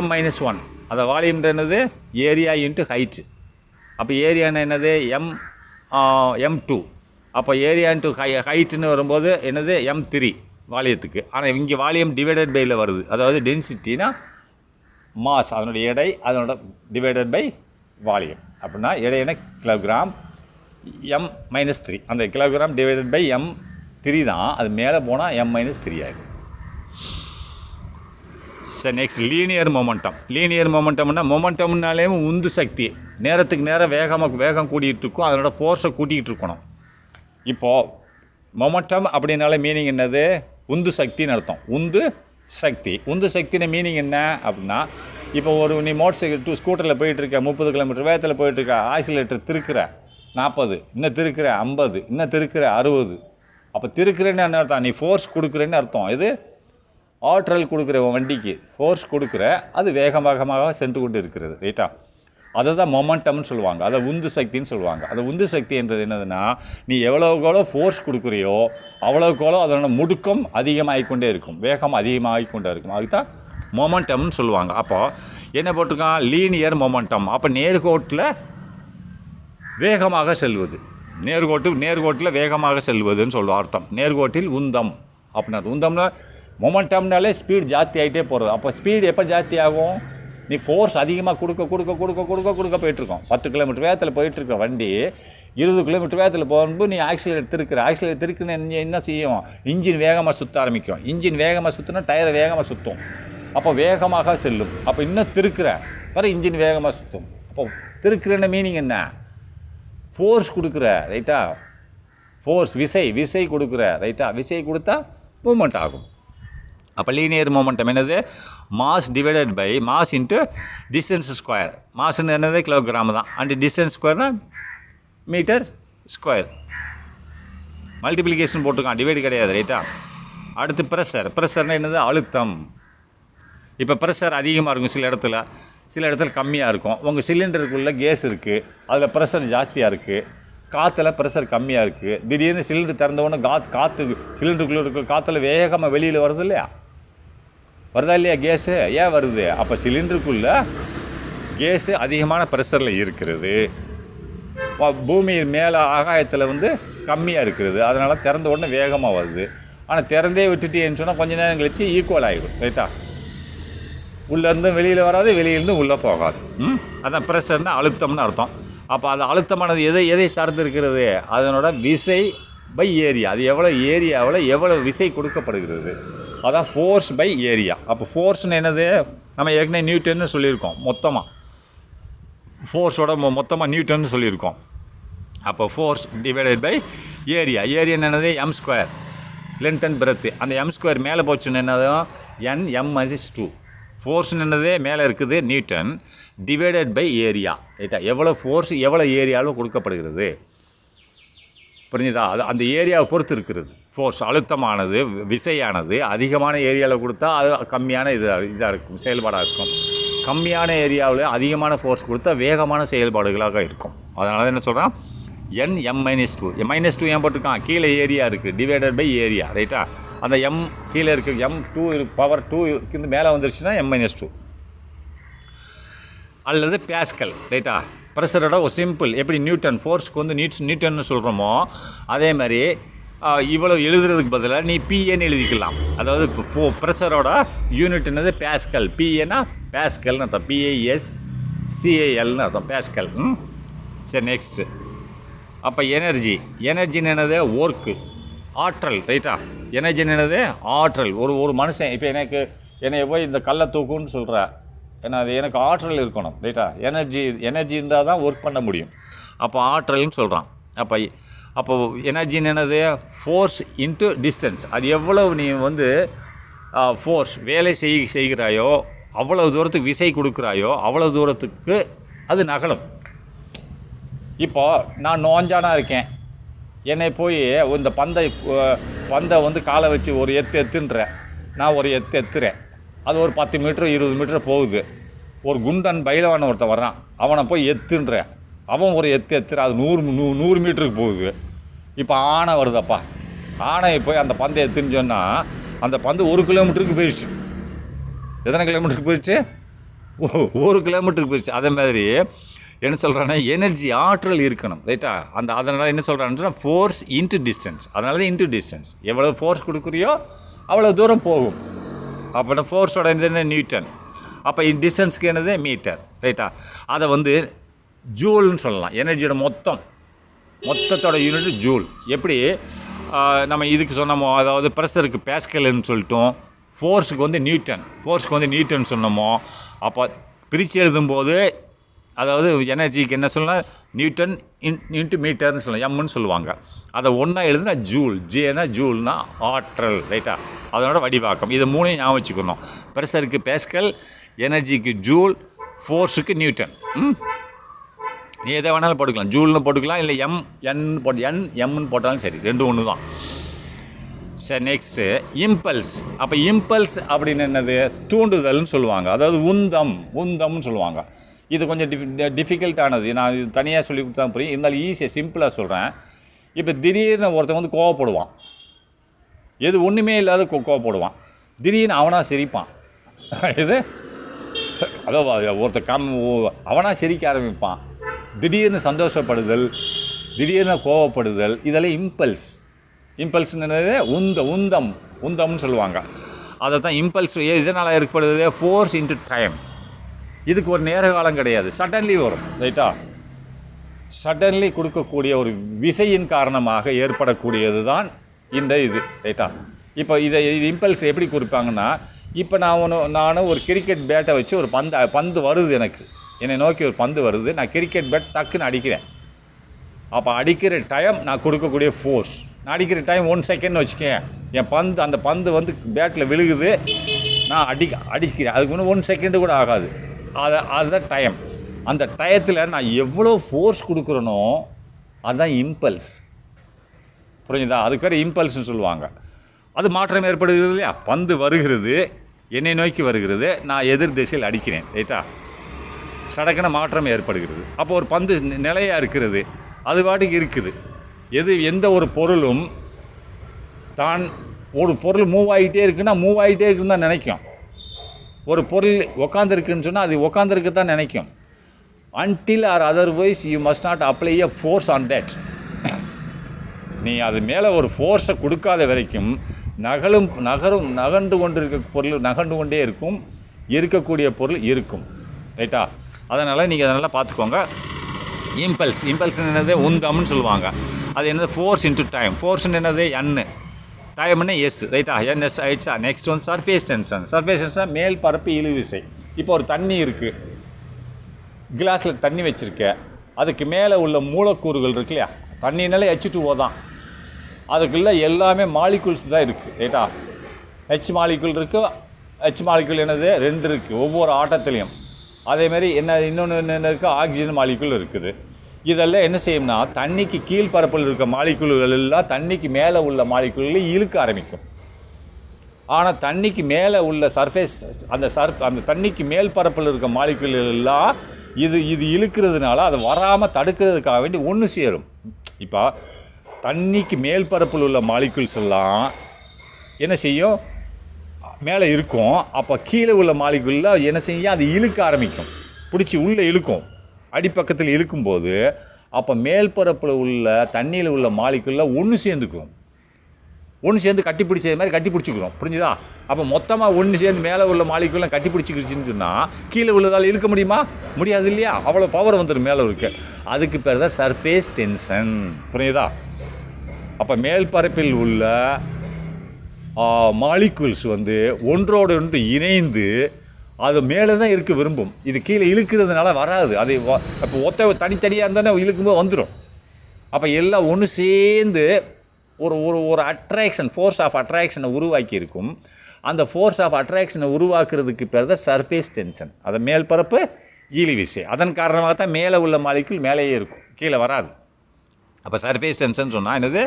m-1. அந்த வால்யூம்ன்ற என்னது, ஏரியா இன்ட்டு ஹைட். அப்போ ஏரியான்னு என்னது, m2. அப்போ ஏரியா இன்ட்டு ஹைட்டுன்னு வரும்போது என்னது, m3 வால்யூத்துக்கு. ஆனால் இங்கே வால்யூம் டிவைடட் பையில் வருது, அதாவது டென்சிட்டினா மாஸ், அதனோட எடை, அதனோட டிவைடட் பை வால்யூம். அப்படின்னா எடைனா கிலோகிராம், m-3. அந்த கிலோகிராம் டிவைடட் பை m3 தான், அது மேலே போனால் m-3 ஆகிடும். சரி, நெக்ஸ்ட் லீனியர் மொமெண்டம். லீனியர் மொமெண்டம்னாலே உந்து சக்தி, நேரத்துக்கு நேரம் வேகம் கூட்டிகிட்டு இருக்கும், அதனோட ஃபோர்ஸை கூட்டிகிட்டு இருக்கணும். இப்போது மொமெண்டம் அப்படின்னாலே மீனிங் என்னது, உந்து சக்தின்னு அர்த்தம். உந்து சக்தின மீனிங் என்ன அப்படின்னா, இப்போ நீ மோட்டர் சைக்கிள் ஸ்கூட்டரில் போயிட்டுருக்க, 30 கிலோமீட்டர் வேகத்தில் போயிட்டுருக்க, ஆக்சிலேட்டர் திருக்கிற 40, இன்னும் திருக்கிற 50, இன்னும் திருக்கிற 60. அப்போ திருக்கிறேன்னு என்ன அர்த்தம், நீ ஃபோர்ஸ் கொடுக்குறேன்னு அர்த்தம். இது ஆற்றல் கொடுக்குற வண்டிக்கு ஃபோர்ஸ் கொடுக்குற, அது வேகமாக சென்று கொண்டு இருக்கிறது, ரைட்டா? அதை தான் மொமெண்டம்னு சொல்லுவாங்க, அதை உந்து சக்தின்னு சொல்லுவாங்க. அந்த உந்து சக்தி என்றது என்னதுன்னா, நீ எவ்வளோக்கெவ்வளோ ஃபோர்ஸ் கொடுக்குறியோ அவ்வளோக்கெவ்வளோ அதனோட முடுக்கம் அதிகமாகிக்கொண்டே இருக்கும், வேகம் அதிகமாகிக்கொண்டே இருக்கும். அதுதான் மொமெண்டம்னு சொல்லுவாங்க. அப்போது என்ன போட்டிருக்கான், லீனியர் மொமெண்டம். அப்போ நேர்கோட்டில் வேகமாக செல்வது, நேர்கோட்டில் வேகமாக செல்வதுன்னு சொல்லுவோம் அர்த்தம். நேர்கோட்டில் உந்தம் அப்படின்னா, உந்தம்னா மொமெண்டம்னாலே ஸ்பீட் ஜாஸ்தி ஆகிட்டே போகிறது. அப்போ ஸ்பீடு எப்போ ஜாஸ்தி ஆகும், நீ ஃபோர்ஸ் அதிகமாக கொடுக்க போயிட்டுருக்கோம். 10 கிலோமீட்டர் வேகத்தில் போயிட்டுருக்க வண்டி 20 கிலோமீட்டர் வேகத்தில் போகும்போது நீ ஆக்சிலேட்டர் திருக்குன்னு என்ன செய்யும், இன்ஜின் வேகமாக சுற்ற ஆரம்பிக்கும். இன்ஜின் வேகமாக சுற்றினா டயரை வேகமாக சுற்றும், அப்போ வேகமாக செல்லும். அப்போ இன்னும் பிறகு இன்ஜின் வேகமாக சுற்றும். அப்போ திருக்குறேன்னு மீனிங் என்ன, ஃபோர்ஸ் கொடுக்குற, ரைட்டா? ஃபோர்ஸ் விசை கொடுக்குற, ரைட்டா? விசை கொடுத்தா மூமெண்ட் ஆகும். அப்போ லீனியர் மொமெண்டம் என்னது, mass divided by mass into distance square. மாஸ்ன்னு என்னது, கிலோகிராம் தான். அண்ட் டிஸ்டன்ஸ் ஸ்கொயர்னா மீட்டர் ஸ்கொயர். மல்டிப்ளிகேஷன் போட்டிருக்கான், டிவைடு கிடையாது, ரைட்டா? அடுத்து ப்ரெஷர்னா என்னது, அழுத்தம். இப்போ ப்ரெஷர் அதிகமாக இருக்கும் சில இடத்துல கம்மியாக இருக்கும். உங்கள் சிலிண்டருக்குள்ளே கேஸ் இருக்குது, அதில் ப்ரெஷர் ஜாஸ்தியாக இருக்குது, காற்றுல ப்ரெஷர் கம்மியாக இருக்குது. திடீர்னு சிலிண்டர் திறந்தவொடனே காற்று சிலிண்டருக்குள்ளே இருக்க காற்றுல வேகமாக வெளியில் வருது இல்லையா, வருதா இல்லையா கேஸு? ஏன் வருது, அப்போ சிலிண்டருக்குள்ளே கேஸு அதிகமான ப்ரெஷரில் இருக்கிறது, பூமி மேலே ஆகாயத்தில் வந்து கம்மியாக இருக்கிறது, அதனால் திறந்த உடனே வேகமாக வருது. ஆனால் திறந்தே விட்டுட்டேன்னு சொன்னால் கொஞ்சம் நேரம் கழிச்சு ஈக்குவல் ஆகிடும், ரைட்டா? உள்ளேருந்து வெளியில் வராது, வெளியிலேருந்து உள்ளே போகாது. அதான் ப்ரெஷர்னா அழுத்தம்னு அர்த்தம். அப்போ அது அழுத்தமானது எதை சார்ந்து இருக்கிறது, அதனோட விசை பை ஏரியா. அது எவ்வளோ விசை கொடுக்கப்படுகிறது, அதான் ஃபோர்ஸ் பை ஏரியா. அப்போ ஃபோர்ஸ்னு என்னது, நம்ம ஏற்கனவே நியூட்டன்னு சொல்லியிருக்கோம், ஃபோர்ஸோட மொத்தமாக நியூட்டன்னு சொல்லியிருக்கோம். அப்போ ஃபோர்ஸ் டிவைடட் பை ஏரியா. என்னது, m², லென்த் அண்ட் பிரெத்து. அந்த m² மேலே போச்சுன்னு என்னது, n/m-2. ஃபோர்ஸ்னு என்னது, மேலே இருக்குது நியூட்டன், டிவைடட் பை ஏரியா, ரைட்டா? எவ்வளோ ஃபோர்ஸ் எவ்வளோ ஏரியாவில் கொடுக்கப்படுகிறது, புரிஞ்சுதா? அது அந்த ஏரியாவை பொறுத்து இருக்கிறது. ஃபோர்ஸ் அழுத்தமானது, விசையானது அதிகமான ஏரியாவில் கொடுத்தா அது கம்மியான இதாக இருக்கும், செயல்பாடாக இருக்கும். கம்மியான ஏரியாவில் அதிகமான ஃபோர்ஸ் கொடுத்தா வேகமான செயல்பாடுகளாக இருக்கும். அதனால தான் என்ன சொல்கிறான், n m-2 -2 ஏன் போட்டிருக்கான், கீழே ஏரியா இருக்குது, டிவைடட் பை ஏரியா, ரைட்டா. அந்த m கீழே இருக்குது, m2 பவர் 2 மேலே வந்துருச்சுன்னா m-2 அல்லது பேஸ்கல், ரைட்டா. ப்ரெஷரோட ஒரு சிம்பிள், எப்படி நியூட்டன் ஃபோர்ஸ்க்கு வந்து நியூட்டன்னு சொல்கிறோமோ அதே மாதிரி இவ்வளோ எழுதுறதுக்கு பதிலாக நீ பிஏன்னு எழுதிக்கலாம். அதாவது இப்போ ப்ரெஷரோட யூனிட் என்னது பேஸ்கல், பிஏனா பேஸ்கல்னு அர்த்தம், PASCALன்னு அர்த்தம், பேஸ்கல். சரி, நெக்ஸ்ட்டு. அப்போ எனர்ஜின்னு என்னது, ஒர்க்கு, ஆற்றல், ரைட்டா. எனர்ஜின்னு என்னது, ஆற்றல். ஒரு மனுஷன் இப்போ என்னை போய் இந்த கல்லை தூக்குன்னு சொல்கிற, ஏன்னா அது எனக்கு ஆற்றல் இருக்கணும், ரைட்டா. எனர்ஜி இருந்தால் தான் ஒர்க் பண்ண முடியும். அப்போ ஆற்றல்னு சொல்கிறான். அப்போ எனர்ஜின்னு என்னது, ஃபோர்ஸ் இன்ட்டு டிஸ்டன்ஸ். அது எவ்வளவு நீ வந்து ஃபோர்ஸ் வேலை செய்கிறாயோ அவ்வளவு தூரத்துக்கு விசை கொடுக்குறாயோ அவ்வளோ தூரத்துக்கு அது நகலும். இப்போ நான் நோஞ்சானா இருக்கேன், என்னை போய் இந்த பந்தை வந்து காலை வச்சு ஒரு எத்துன்றேன், நான் ஒரு எத்துறேன், அது ஒரு 10 மீட்டர் 20 மீட்டர் போகுது. ஒரு குண்டன் பைலவான ஒருத்தன் வர்றான், அவனை போய் எத்துன்றேன், அவன் ஒரு எத்துற, அது 100 மீட்டருக்கு போகுது. இப்போ ஆனை வருதப்பா, ஆனை போய் அந்த பந்தை எத்துன்னு சொன்னால் அந்த பந்து 1 கிலோமீட்டருக்கு போயிடுச்சு. எத்தனை கிலோமீட்டருக்கு போயிடுச்சு, 1 கிலோமீட்டருக்கு போயிடுச்சு. அதே மாதிரி என்ன சொல்கிறான்னா, எனர்ஜி ஆற்றல் இருக்கணும், ரைட்டா. அதனால் என்ன சொல்கிறான்னா, ஃபோர்ஸ் இன்ட்டு டிஸ்டன்ஸ். அதனால தான் இன்ட்டு டிஸ்டன்ஸ், எவ்வளோ ஃபோர்ஸ் கொடுக்குறியோ அவ்வளோ தூரம் போகும். அப்போ ஃபோர்ஸோட என்ன, நியூட்டன். அப்போ டிஸ்டன்ஸ்க்கு என்னது, மீட்டர், ரைட்டா. அதை வந்து ஜூல்னு சொல்லலாம். எனர்ஜியோட மொத்தத்தோட யூனிட் ஜூல். எப்படி நம்ம இதுக்கு சொன்னோமோ, அதாவது ப்ரெஷருக்கு பேஸ்கல்னு சொல்லிட்டோம், ஃபோர்ஸுக்கு வந்து நியூட்டன் சொன்னோமோ, அப்போ பிரித்து எழுதும்போது அதாவது எனர்ஜிக்கு என்ன சொல்லலாம், நியூட்டன் இன்ட்டு மீட்டர்னு சொல்லலாம், எம்முன்னு சொல்லுவாங்க. அதை ஒன்றா எழுதுனா ஜூல், ஜேனா ஜூல்னா ஆற்றல், ரைட்டா. அதனோட வடிவாக்கம். இது 3 ஞாபகம் வச்சுக்கணும். ப்ரெஷருக்கு பேஸ்கல், எனர்ஜிக்கு ஜூல், ஃபோர்ஸுக்கு நியூட்டன். நீ எதை வேணாலும் போட்டுக்கலாம், ஜூல்னு போட்டுக்கலாம், இல்லை எம்னு போட்டாலும் சரி, ரெண்டும் ஒன்று தான். சரி, நெக்ஸ்ட்டு இம்பல்ஸ். அப்போ இம்பல்ஸ் அப்படின்னு என்னது, தூண்டுதல்னு சொல்லுவாங்க, அதாவது உந்தம்னு சொல்லுவாங்க. இது கொஞ்சம் டிஃபிகல்ட்டானது, நான் இது தனியாக சொல்லி கொடுத்தா புரியும், இருந்தாலும் ஈஸியாக சிம்பிளாக சொல்கிறேன். இப்போ திடீர்னு ஒருத்தன் வந்து கோவப்படுவான், எது ஒன்றுமே இல்லாத கோவப்படுவான், திடீர்னு அவனாக சிரிப்பான். இது அதாவது ஒருத்தர் அவனாக சிரிக்க ஆரம்பிப்பான், திடீர்னு சந்தோஷப்படுதல், திடீர்னு கோவப்படுதல், இதெல்லாம் இம்பல்ஸ்ன்னு என்னது, உந்தம்னு சொல்லுவாங்க. அதை தான் இம்பல்ஸ் இதனால் ஏற்படுது, ஃபோர்ஸ் இன்ட்டு டைம். இதுக்கு ஒரு நேர காலம் கிடையாது, சடன்லி வரும், ரைட்டா. சடன்லி கொடுக்கக்கூடிய ஒரு விசையின் காரணமாக ஏற்படக்கூடியது தான் இந்த இது, ரைட்டா. இப்போ இது இம்பல்ஸ் எப்படி கொடுப்பாங்கன்னா, இப்போ நான் ஒரு கிரிக்கெட் பேட்டை வச்சு ஒரு பந்து வருது, என்னை நோக்கி ஒரு பந்து வருது, நான் கிரிக்கெட் பேட் டக்குன்னு அடிக்கிறேன். அப்போ அடிக்கிற டைம் நான் கொடுக்கக்கூடிய ஃபோர்ஸ், நான் அடிக்கிற டைம் 1 செகண்ட்னு வச்சுக்கேன், அந்த பந்து வந்து பேட்டில் விழுகுது, நான் அடிக்கிறேன், அதுக்கு முன்னே 1 செகண்டு கூட ஆகாது. அதுதான் டைம். அந்த டயத்தில் நான் எவ்வளோ ஃபோர்ஸ் கொடுக்குறேனோ அதுதான் இம்பல்ஸ், புரிஞ்சுதா. அதுக்கு பேர் இம்பல்ஸ்னு சொல்லுவாங்க. அது மாற்றம் ஏற்படுகிறது இல்லையா, பந்து வருகிறது, என்னை நோக்கி வருகிறது, நான் எதிர் திசையில் அடிக்கிறேன், ரைட்டா. சடக்குன மாற்றம் ஏற்படுகிறது. அப்போ ஒரு பந்து நிலையாக இருக்கிறது, அது பாட்டுக்கு இருக்குது. எந்த ஒரு பொருளும் ஒரு பொருள் மூவ் ஆகிட்டே இருக்குன்னு தான் நினைக்கும். ஒரு பொருள் உக்காந்துருக்குன்னு சொன்னால் அது உக்காந்துருக்கு தான் நினைக்கும். until or otherwise you must not apply a force on that. நீ அது மேலே ஒரு ஃபோர்ஸை கொடுக்காத வரைக்கும் நகர்ந்து கொண்டே இருக்கும், இருக்கக்கூடிய பொருள் இருக்கும், ரைட்டா. அதனால் நீங்கள் அதை நல்லா பார்த்துக்கோங்க. இம்பல்ஸ் என்னது, உந்தம்னு சொல்லுவாங்க. அது என்னது, ஃபோர்ஸ் இன்ட்டு டைம். ஃபோர்ஸ்ன்னு என்னது, என்னு, டைம்னு எஸ், ரைட்டா. என்எஸ் ஆயிடுச்சா. நெக்ஸ்ட் வந்து சர்ஃபேஸ் டென்ஷன். மேல் பரப்பு இழுவிசை. இப்போ ஒரு தண்ணி இருக்குது, கிளாஸில் தண்ணி வச்சுருக்க, அதுக்கு மேலே உள்ள மூலக்கூறுகள் இருக்கு இல்லையா, தண்ணினாலே H2O தான், அதுக்குள்ளே எல்லாமே மாலிகுல்ஸ் தான் இருக்குது, ரைட்டா. H மாலிகுல் இருக்குது, H மாலிகுல் என்னது, 2 இருக்குது ஒவ்வொரு ஆட்டத்துலேயும். அதேமாதிரி இன்னொன்று என்ன இருக்குது, ஆக்சிஜன் மாலிகுல் இருக்குது. இதெல்லாம் என்ன செய்யும்னா, தண்ணிக்கு கீழ்பரப்பில் இருக்க மாலிகுல்கள் எல்லாம் தண்ணிக்கு மேலே உள்ள மாலிகுல்களை இழுக்க ஆரம்பிக்கும். ஆனால் தண்ணிக்கு மேலே உள்ள சர்ஃபேஸ், அந்த தண்ணிக்கு மேல் பரப்பில் இருக்க மாலிகுல்கள் எல்லாம் இது இழுக்கிறதுனால அதை வராமல் தடுக்கிறதுக்காக வேண்டி ஒன்று சேரும். இப்போ தண்ணிக்கு மேல் பரப்பில் உள்ள மாலிகுல்ஸ் எல்லாம் என்ன செய்யும், மேலே இருக்கும். அப்போ கீழே உள்ள மாலிகுலில் என்ன செய்யும், அது இழுக்க ஆரம்பிக்கும், பிடிச்சி உள்ளே இழுக்கும், அடிப்பக்கத்தில் இழுக்கும்போது அப்போ மேல் பரப்பில் உள்ள தண்ணியில் உள்ள மாலிகுலில் ஒன்று சேர்ந்துக்கும், ஒன்று சேர்ந்து கட்டி பிடிச்சது மாதிரி கட்டி பிடிச்சிக்கிறோம். புரிஞ்சுதா? அப்போ மொத்தமாக ஒன்று சேர்ந்து மேலே உள்ள மாலிகுலாம் கட்டி பிடிச்சிக்கிடுச்சின்னு சொன்னால் கீழே உள்ளதால் இழுக்க முடியுமா? முடியாது இல்லையா? அவ்வளோ பவர் வந்துடும் மேலே இருக்கு. அதுக்கு பேர் தான் சர்ஃபேஸ் டென்ஷன். புரியுதா? அப்போ மேல் பரப்பில் உள்ள மாலிகுல்ஸ் வந்து ஒன்றோடு ஒன்று இணைந்து அது மேலே தான் இருக்க விரும்பும். இது கீழே இழுக்கிறதுனால வராது. அது இப்போ ஒத்த தனித்தனியாக இருந்தானே இழுக்கும்போது வந்துடும். அப்போ எல்லாம் ஒன்று சேர்ந்து ஒரு ஒரு ஒரு அட்ராக்ஷன், ஃபோர்ஸ் ஆஃப் அட்ராக்ஷனை உருவாக்கி இருக்கும். அந்த ஃபோர்ஸ் ஆஃப் அட்ராக்ஷனை உருவாக்குறதுக்கு பேர் தான் சர்ஃபேஸ் டென்ஷன். அதை மேல் பரப்பு இழுவிசை. அதன் காரணமாக தான் மேலே உள்ள மாலிகுல் மேலேயே இருக்கும், கீழே வராது. அப்போ சர்ஃபேஸ் டென்ஷன் சொன்னால் என்னது,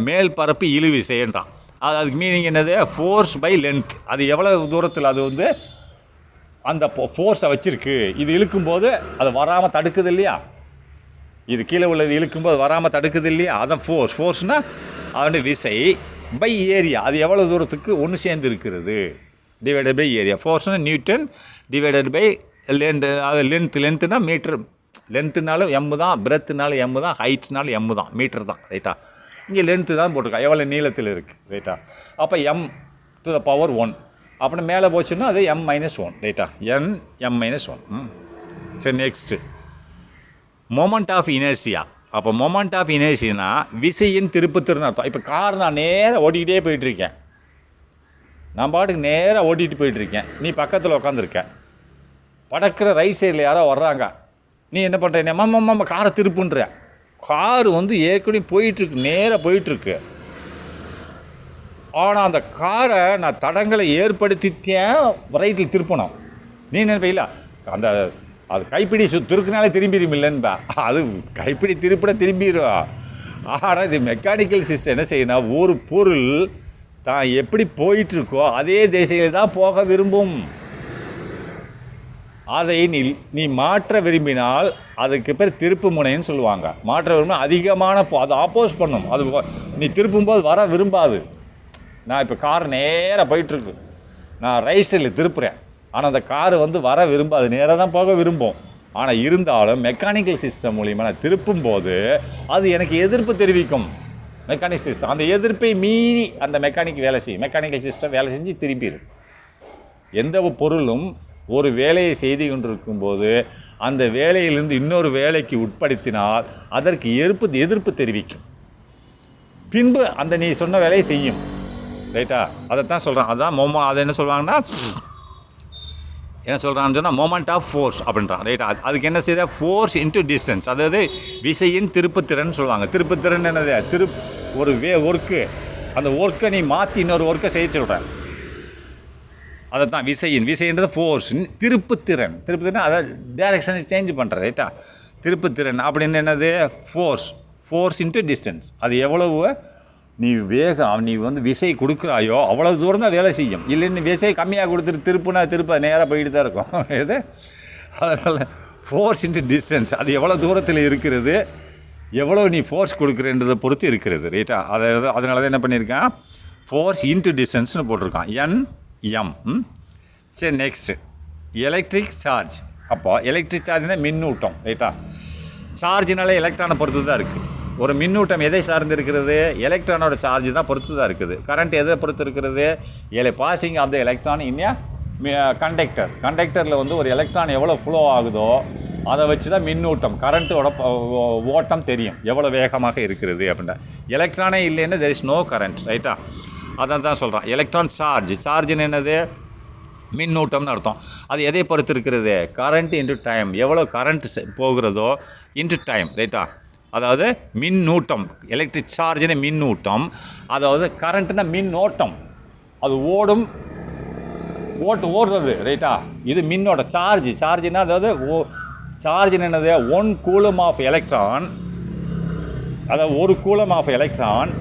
மேல் பரப்பு இழுவிசைன்றான். அதுக்கு மீனிங் என்னது, ஃபோர்ஸ் பை லென்த். அது எவ்வளோ தூரத்தில் அது வந்து அந்த ஃபோர்ஸை வச்சுருக்கு. இது இழுக்கும்போது அது வராமல் தடுக்குது இல்லையா? இது கீழே உள்ளது இழுக்கும்போது வராமல் தடுக்குது இல்லையா? அதான் ஃபோர்ஸ்னால் அதோட விசை பை ஏரியா. அது எவ்வளோ தூரத்துக்கு ஒன்று சேர்ந்து இருக்கிறது டிவைடட் பை ஏரியா. ஃபோர்ஸ்னால் நியூட்டன் டிவைடட் பை லென்த். அது லென்த்துனா மீட்டர். லென்த்துனாலும் எம்மு தான், பிரெத்துனாலும் எம்மு தான், ஹைட்னாலும் எம்மு தான், மீட்டர் தான். ரைட்டா? இங்கே லென்த்து தான் போட்டிருக்கா, எவ்வளோ நீளத்தில் இருக்குது. ரைட்டா? அப்போ எம் டு த பவர் 1 அப்படின்னு மேலே போச்சுன்னா அது m-1. ரைட்டா? m-1. சரி, நெக்ஸ்ட்டு மொமெண்ட் ஆஃப் இனர்சியா. அப்போ மொமெண்ட் ஆஃப் இனர்சியா விசையின் திருப்பத்திறன் அர்த்தம். இப்போ கார் நான் நேராக ஓட்டிக்கிட்டே போயிட்டுருக்கேன், நான் பாட்டுக்கு நேராக ஓட்டிகிட்டு போயிட்டுருக்கேன், நீ பக்கத்தில் உட்காந்துருக்க, படக்கிற ரைட் சைடில் யாரோ வர்றாங்க, நீ என்ன பண்ணுற, நம்ம காரை திருப்புன்ற. காரு வந்து ஏற்கனவே போயிட்டுருக்கு, நேராக போயிட்டுருக்கு. ஆனால் அந்த காரை நான் தடங்களை ஏற்படுத்தித்தேன் ரைட்டில் திருப்பணும். நீ நினைப்பீங்களா அந்த அது கைப்பிடி திருக்குனாலே திரும்பிடும் இல்லைன்பா, அது கைப்பிடி திருப்பிட திரும்பிடும். ஆனால் இது மெக்கானிக்கல் சிஸ்டம் என்ன செய்யணும், ஒரு பொருள் தான் எப்படி போயிட்டுருக்கோ அதே திசையில் தான் போக விரும்பும். அதை நீ மாற்ற விரும்பினால் அதுக்கு பேர் திருப்பு முனைன்னு சொல்லுவாங்க. மாற்ற விரும்பினா அதிகமான அதை ஆப்போஸ் பண்ணும். அது நீ திருப்பும்போது வர விரும்பாது. நான் இப்போ கார் நேராக போயிட்டுருக்கு, நான் ரைட் சைடில் திருப்புறேன், ஆனால் அந்த காரு வந்து வர விரும்பாது, நேராக தான் போக விரும்பும். ஆனால் இருந்தாலும் மெக்கானிக்கல் சிஸ்டம் மூலிமா நான் திருப்பும்போது அது எனக்கு எதிர்ப்பு தெரிவிக்கும். மெக்கானிக் சிஸ்டம் அந்த எதிர்ப்பை மீறி அந்த வேலை செய்யும். மெக்கானிக்கல் சிஸ்டம் வேலை செஞ்சு திரும்பிடும். எந்த பொருளும் ஒரு வேலையை செய்து கொண்டிருக்கும்போது அந்த வேலையிலிருந்து இன்னொரு வேலைக்கு உட்படுத்தினால் அதற்கு எதிர்ப்பு தெரிவிக்கும். பின்பு அந்த நீ சொன்ன வேலையை செய்யும். ரைட்டா? அதைத்தான் சொல்கிறான். அதுதான் அதை என்ன சொல்கிறாங்கன்னா, என்ன சொல்கிறான்னு சொன்னால் மொமெண்ட் ஆஃப் ஃபோர்ஸ் அப்படின்றான். ரைட்டா? அதுக்கு என்ன செய்ய, ஃபோர்ஸ் இன்ட்டு டிஸ்டன்ஸ், அதாவது விசையின் திருப்புத்திறன் சொல்லுவாங்க. திருப்புத்திறன் என்னது, ஒரு ஒர்க்கு, அந்த ஒர்க்கை நீ மாற்றி இன்னொரு ஒர்க்கை செய்ய சொல்கிறேன். அதை தான் விசைன்றது ஃபோர்ஸ். திருப்புத்திறன் அதை டைரக்ஷனை சேஞ்ச் பண்ணுற. ரைட்டா? திருப்புத்திறன் அப்படின்னு என்னது, ஃபோர்ஸ் இன்ட்டு டிஸ்டன்ஸ். அது எவ்வளவு நீ நீ வந்து விசை கொடுக்குறாயோ அவ்வளோ தூரம் தான் வேலை செய்யும். இல்லைன்னு விசை கம்மியாக கொடுத்துட்டு திருப்ப நேராக போயிட்டு தான் இருக்கும். இது அதனால் ஃபோர்ஸ் இன்ட்டு டிஸ்டன்ஸ், அது எவ்வளோ தூரத்தில் இருக்கிறது, எவ்வளோ நீ ஃபோர்ஸ் கொடுக்குறன்றதை பொறுத்து இருக்கிறது. ரைட்டா? அதனால தான் என்ன பண்ணியிருக்கான், ஃபோர்ஸ் இன்ட்டு டிஸ்டன்ஸ்னு போட்டிருக்கான், NM. சரி, நெக்ஸ்ட்டு எலக்ட்ரிக் சார்ஜ். அப்போ எலக்ட்ரிக் சார்ஜ்னால் மின்னூட்டம். ரைட்டா? சார்ஜினாலே எலக்ட்ரானை பொறுத்து தான் இருக்குது. ஒரு மின்னூட்டம் எதை சார்ந்து இருக்கிறது, எலக்ட்ரானோட சார்ஜ் தான் பொறுத்து தான் இருக்குது. கரண்ட் எதை பொறுத்து இருக்கிறது, passing of the electron in கண்டக்டரில் வந்து ஒரு எலக்ட்ரான் எவ்வளோ ஃப்ளோ ஆகுதோ அதை வச்சு தான் மின்னூட்டம், கரண்ட்டோட ஓட்டம் தெரியும் எவ்வளோ வேகமாக இருக்கிறது அப்படின்னா. எலக்ட்ரானே இல்லைன்னா தெர் இஸ் நோ கரண்ட். ரைட்டா? அதான் தான் சொல்கிறான். எலக்ட்ரான் சார்ஜ்னு என்னது, மின்னூட்டம்னு அர்த்தம். அது எதை பொறுத்து இருக்கிறது, கரண்ட் இன்ட்டு டைம், எவ்வளோ கரண்ட் போகிறதோ இன்ட்டு டைம். ரைட்டா? அதாவது மின்னூட்டம், எலக்ட்ரிக் சார்ஜ்னு மின்னூட்டம், அதாவது கரண்ட்னா மின்னோட்டம், அது ஓடுறது. ரைட்டா? இது மின்னோட சார்ஜ்னா அதாவது சார்ஜ்னு என்னது, 1 கூலம் ஆஃப் எலக்ட்ரான், அதாவது 1 coulomb of electron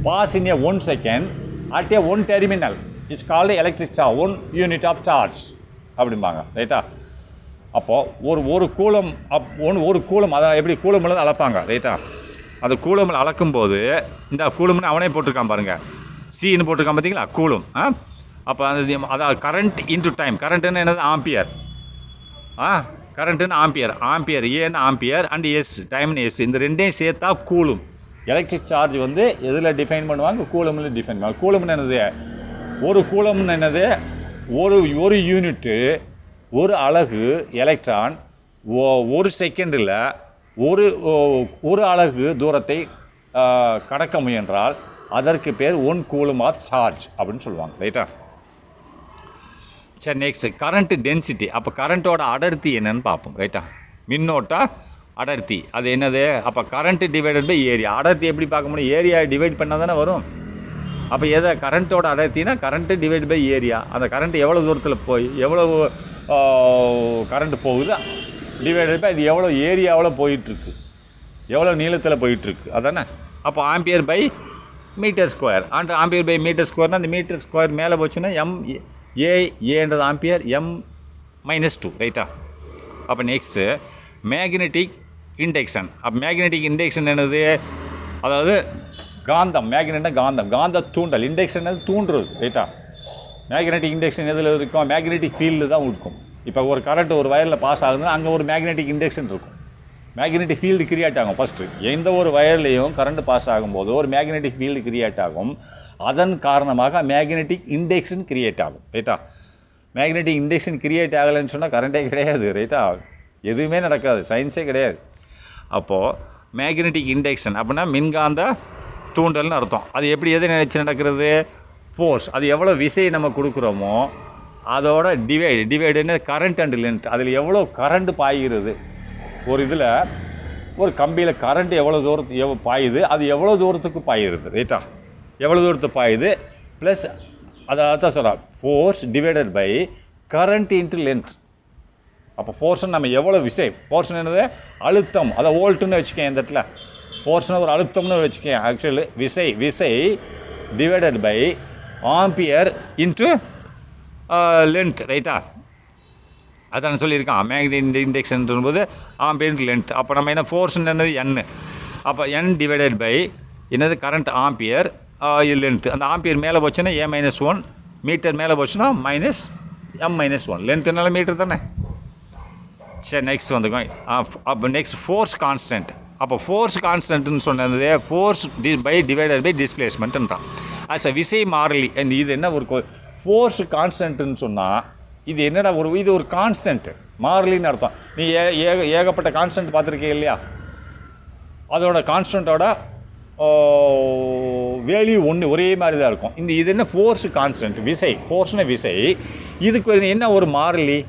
pass in 1 second at 1 terminal is called electric charge, 1 unit of charge அப்படிம்பாங்க. ரைட்டா? அப்போது ஒரு கூலம் ஒரு கூலம் அதை எப்படி கூலம் உள்ளது அளப்பாங்க. ரைட்டா? அந்த கூலமில் அளக்கும்போது இந்த கூலம்னு அவனே போட்டிருக்கான் பாருங்கள், சின்னு போட்டிருக்கான் பார்த்தீங்களா, கூலும். அப்போ அதாவது கரண்ட் இன்டு டைம், கரண்ட்டுன்னு என்னது ஆம்பியர், கரண்ட்டுன்னு ஆம்பியர், ஆம்பியர் ஏன்னு ஆம்பியர் அண்ட் எஸ் டைம்னு எஸ், இந்த ரெண்டையும் சேர்த்தா கூலும். எலக்ட்ரிக் சார்ஜ் வந்து எதில் டிஃபைன் பண்ணுவாங்க, கூலமில் டிஃபைன் பண்ணுவாங்க. கூலம்னு என்னது, ஒரு கூலம்னு என்னது, ஒரு யூனிட்டு, ஒரு அலகு எலக்ட்ரான் ஒரு செகண்டில் ஒரு அலகு தூரத்தை கடக்க முயன்றால் அதற்கு பேர் 1 கூலும் ஆஃப் சார்ஜ் அப்படின்னு சொல்லுவாங்க. ரைட்டா? சரி, நெக்ஸ்ட் கரண்ட் டென்சிட்டி. அப்போ கரண்ட்டோட அடர்த்தி என்னன்னு பார்ப்போம். ரைட்டா? மின்னோட்ட அடர்த்தி அது என்னது? அப்போ கரண்ட் டிவைடட் பை ஏரியா. அடர்த்தி எப்படி பார்க்க முடியும்? ஏரியா டிவைட் பண்ணால் தானே வரும். அப்போ எதை கரண்ட்டோட அடர்த்தினா கரண்ட்டு டிவைட் பை ஏரியா. அந்த கரண்ட் எவ்வளோ தூரத்தில் போய் எவ்வளோ கரண்ட் போகுது டிவைடட் பை அது எவ்வளோ ஏரியாவில் போயிட்டுருக்கு, எவ்வளோ நீளத்தில் போயிட்டுருக்கு, அதானே? அப்போ ampere by metre square. Ampere by metre ஸ்கொயர்னால் அந்த மீட்டர் ஸ்கொயர் மேலே போச்சுன்னா ஏன்றது ஆம்பியர், m-2. ரைட்டா? அப்போ நெக்ஸ்ட்டு மேக்னெட்டிக் இண்டக்ஷன். அப்போ மேக்னெட்டிக் இண்டக்ஷன் என்னது? அதாவது காந்தம். மேக்னெட்னா காந்தம், காந்த தூண்டல். இண்டக்ஷன் தூண்டுறது. ரைட்டா? மேக்னெட்டிக் இண்டக்ஷன் எதில் இருக்கும்? மேக்னெட்டிக் ஃபீல்டு தான் இருக்கும். இப்போ ஒரு கரண்ட் ஒரு வயரில் பாஸ் ஆகுதுன்னா அங்கே ஒரு மேக்னெட்டிக் இண்டக்ஷன் இருக்கும். மேக்னெட்டிக் ஃபீல்டு கிரியேட் ஆகும். ஃபஸ்ட்டு எந்த ஒரு வயர்லேயும் கரண்ட் பாஸ் ஆகும்போது ஒரு மேக்னெட்டிக் ஃபீல்டு கிரியேட் ஆகும். அதன் காரணமாக மேக்னெட்டிக் இண்டக்ஷன் கிரியேட் ஆகும். ரைட்டா? மேக்னெட்டிக் இண்டக்ஷன் கிரியேட் ஆகலைன்னு சொன்னால் கரண்ட்டே கிடையாது. ரைட்டா? எதுவுமே நடக்காது, சயின்ஸே கிடையாது. அப்போது மேக்னெட்டிக் இண்டக்ஷன் அப்படின்னா மின்காந்த தூண்டல்னு அர்த்தம். அது எப்படி எது நினச்சி நடக்கிறது? ஃபோர்ஸ். அது எவ்வளோ விசை நம்ம கொடுக்குறோமோ அதோட டிவைடுன்னு கரண்ட் அண்ட் லென்த். அதில் எவ்வளோ கரண்ட் பாய்கிறது, ஒரு இதில் ஒரு கம்பியில் கரண்ட் எவ்வளோ தூரத்து பாயுது, அது எவ்வளோ தூரத்துக்கு பாயுறது. ரைட்டா? எவ்வளோ தூரத்துக்கு பாயுது ப்ளஸ் அதான் சொல்கிறேன் force divided by current into length. அப்போ ஃபோர்ஸ்னு நம்ம எவ்வளோ விசை, ஃபோர்ஸ்னு என்னது அழுத்தம், அதை வோல்ட்டுன்னு வச்சுக்கேன். இந்த இடத்துல ஃபோர்ஸ்னு ஒரு அழுத்தம்னு வச்சுக்கேன். ஆக்சுவலி விசை divided by ampere into length. ரைட்டா? அதான் சொல்லியிருக்கான் மேக்னெட்டிக் இண்டக்ஷன் போது ஆம்பியர் லென்த். அப்போ நம்ம என்ன ஃபோர்ஸ்ன்னு என்னது n. அப்போ n டிவைடட் பை என்னது கரண்ட் ஆம்பியர் லென்த். அந்த ஆம்பியர் மேலே போச்சுன்னா a-1, மீட்டர் மேலே போச்சுன்னா -m-1. லென்த்துனால மீட்டர் தானே. சரி, நெக்ஸ்ட் வந்துக்கோங்க. அப்போ நெக்ஸ்ட் ஃபோர்ஸ் கான்ஸ்டன்ட். அப்போ ஃபோர்ஸ் கான்ஸ்டன்ட்னு சொன்னது ஃபோர்ஸ் பை டிவைடட் பை டிஸ்பிளேஸ்மெண்ட்டுன்றான். விசை மாறிலி. இது என்ன ஒரு ஃபோர்ஸ் கான்ஸ்டன்ட்னு சொன்னால் இது என்னடா இது ஒரு கான்ஸ்டன்ட், மாறிலின்னு அர்த்தம். நீ ஏகப்பட்ட கான்ஸ்டன்ட் பார்த்துருக்கீங்க இல்லையா? அதோட கான்ஸ்டன்ட்டோட வேல்யூ ஒரே மாதிரி தான் இருக்கும். இது என்ன ஃபோர்ஸ் கான்ஸ்டன்ட், விசை. ஃபோர்ஸ்னு விசை. இதுக்கு என்ன ஒரு மாறிலி,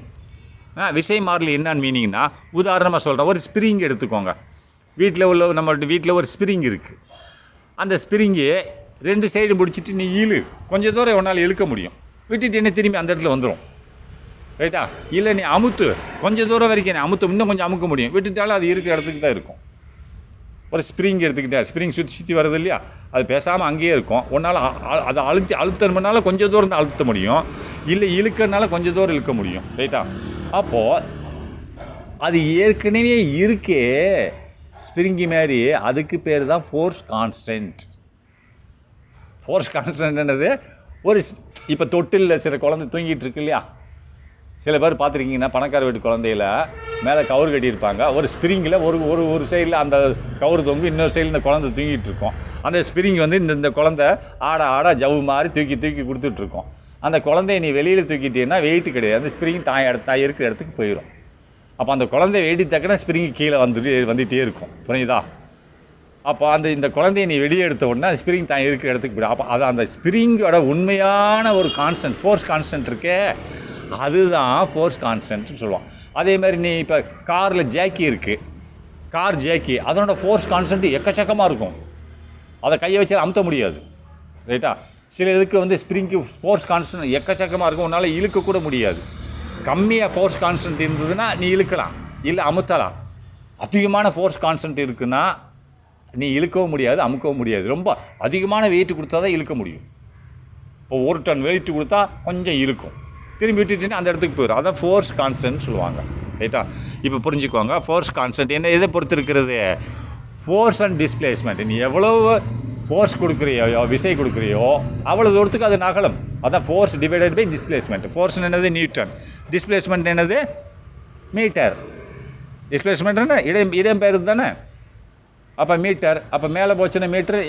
விசை மாறிலி என்னன்னு மீனிங்னா, உதாரணமாக சொல்கிறேன். ஒரு ஸ்ப்ரிங் எடுத்துக்கோங்க. நம்ம வீட்டில் ஒரு ஸ்ப்ரிங் இருக்குது. அந்த ஸ்ப்ரிங்கு 2 சைடு பிடிச்சிட்டு நீ கொஞ்சம் தூரம் உன்னால் இழுக்க முடியும். விட்டுட்டு என்ன திரும்பி அந்த இடத்துல வந்துடும். ரைட்டா? இல்லை நீ அமுத்து, கொஞ்சம் தூரம் வரைக்கும் நீ இன்னும் கொஞ்சம் அமுக்க முடியும். விட்டுட்டாலும் அது இருக்கிற இடத்துக்கு தான் இருக்கும். ஒரு ஸ்ப்ரிங் எடுத்துக்கிட்டா, ஸ்ப்ரிங் சுற்றி வருது இல்லையா, அது பேசாமல் அங்கேயே இருக்கும். உன்னால் அதை அழுத்தணும்னால கொஞ்சம் தூரம் தான் அழுத்த முடியும், இல்லை இழுக்கிறனால கொஞ்சம் தூரம் இழுக்க முடியும். ரைட்டா? அப்போது அது ஏற்கனவே இருக்கே ஸ்ப்ரிங்கி மாதிரி, அதுக்கு பேர் தான் ஃபோர்ஸ் கான்ஸ்டன்ட். ஃபோர்ஸ் கான்ஸ்டன்ட் என்னது? ஒரு இப்போ தொட்டிலில் சில குழந்தை தூங்கிட்டு இருக்கு இல்லையா, சில பேர் பார்த்துருக்கீங்கன்னா பணக்கார வீட்டு குழந்தையில மேலே கவுர் கட்டியிருப்பாங்க. ஒரு ஸ்ப்ரிங்கில் ஒரு சைடில் அந்த கவுர் தொங்கு, இன்னொரு சைடில் இந்த குழந்தை தூங்கிட்டு இருக்கோம். அந்த ஸ்ப்ரிங் வந்து இந்த குழந்தை ஆட ஜவ்வு மாதிரி தூக்கி கொடுத்துட்ருக்கோம். அந்த குழந்தைய நீ வெளியில் தூக்கிட்டீங்கன்னா வெயிட்டு கிடையாது, அந்த ஸ்ப்ரிங் தாய் இருக்கிற இடத்துக்கு போயிடும். அப்போ அந்த குழந்தை வெயிட்டு தக்கன ஸ்ப்ரிங்கு கீழே வந்துகிட்டே இருக்கும். புரியுதா? அப்போ இந்த குழந்தைய நீ வெளியே எடுத்த உடனே ஸ்ப்ரிங் தான் இருக்கிற இடத்துக்கு போய்டும். அப்போ அது அந்த ஸ்ப்ரிங்கோட உண்மையான ஒரு கான்ஸ்டன்ட், ஃபோர்ஸ் கான்ஸ்டன்ட் இருக்கே, அதுதான் ஃபோர்ஸ் கான்ஸ்டன்ட்னு சொல்லுவான். அதே மாதிரி நீ இப்போ காரில் ஜேக்கி இருக்குது, கார் ஜேக்கி, அதனோட ஃபோர்ஸ் கான்ஸ்டன்ட் எக்கச்சக்கமாக இருக்கும். அதை கையை வச்சு அமுத்த முடியாது. ரைட்டா? சில இதுக்கு வந்து ஸ்ப்ரிங்கு ஃபோர்ஸ் கான்ஸ்டன்ட் எக்கச்சக்கமாக இருக்கும், உன்னால் இழுக்கக்கூட முடியாது. கம்மியாக ஃபோர்ஸ் கான்ஸ்டன்ட் இருந்ததுன்னா நீ இழுக்கலாம், இல்லை அமுத்தலாம். அதிகமான ஃபோர்ஸ் கான்ஸ்டன்ட் இருக்குன்னா நீ இழுக்கவும் முடியாது, அமுக்கவும் முடியாது. ரொம்ப அதிகமான வெயிட் கொடுத்தா தான் இழுக்க முடியும். இப்போ 1 டன் வெயிட் கொடுத்தா கொஞ்சம் இழுக்கும், திரும்பி விட்டுட்டுன்னா அந்த இடத்துக்கு போயிடும். அதான் ஃபோர்ஸ் கான்ஸ்டன்ட் சொல்லுவாங்க. ரைட்டா? இப்போ புரிஞ்சுக்கோங்க, ஃபோர்ஸ் கான்ஸ்டன்ட் என்ன எதை பொறுத்து இருக்கிறது? Force and displacement. நீ எவ்வளவு ஃபோர்ஸ் கொடுக்குறியோ விசை கொடுக்குறியோ அவ்வளோ தூரத்துக்கு அது நகலும். அதான் force divided by displacement. Force என்னது நியூட்டன், டிஸ்பிளேஸ்மெண்ட் என்னது மீட்டர். டிஸ்பிளேஸ்மெண்ட் என்ன இடம் பேர் தானே. அப்போ மீட்டர், அப்போ மேலே போச்சுன்னா மீட்ரு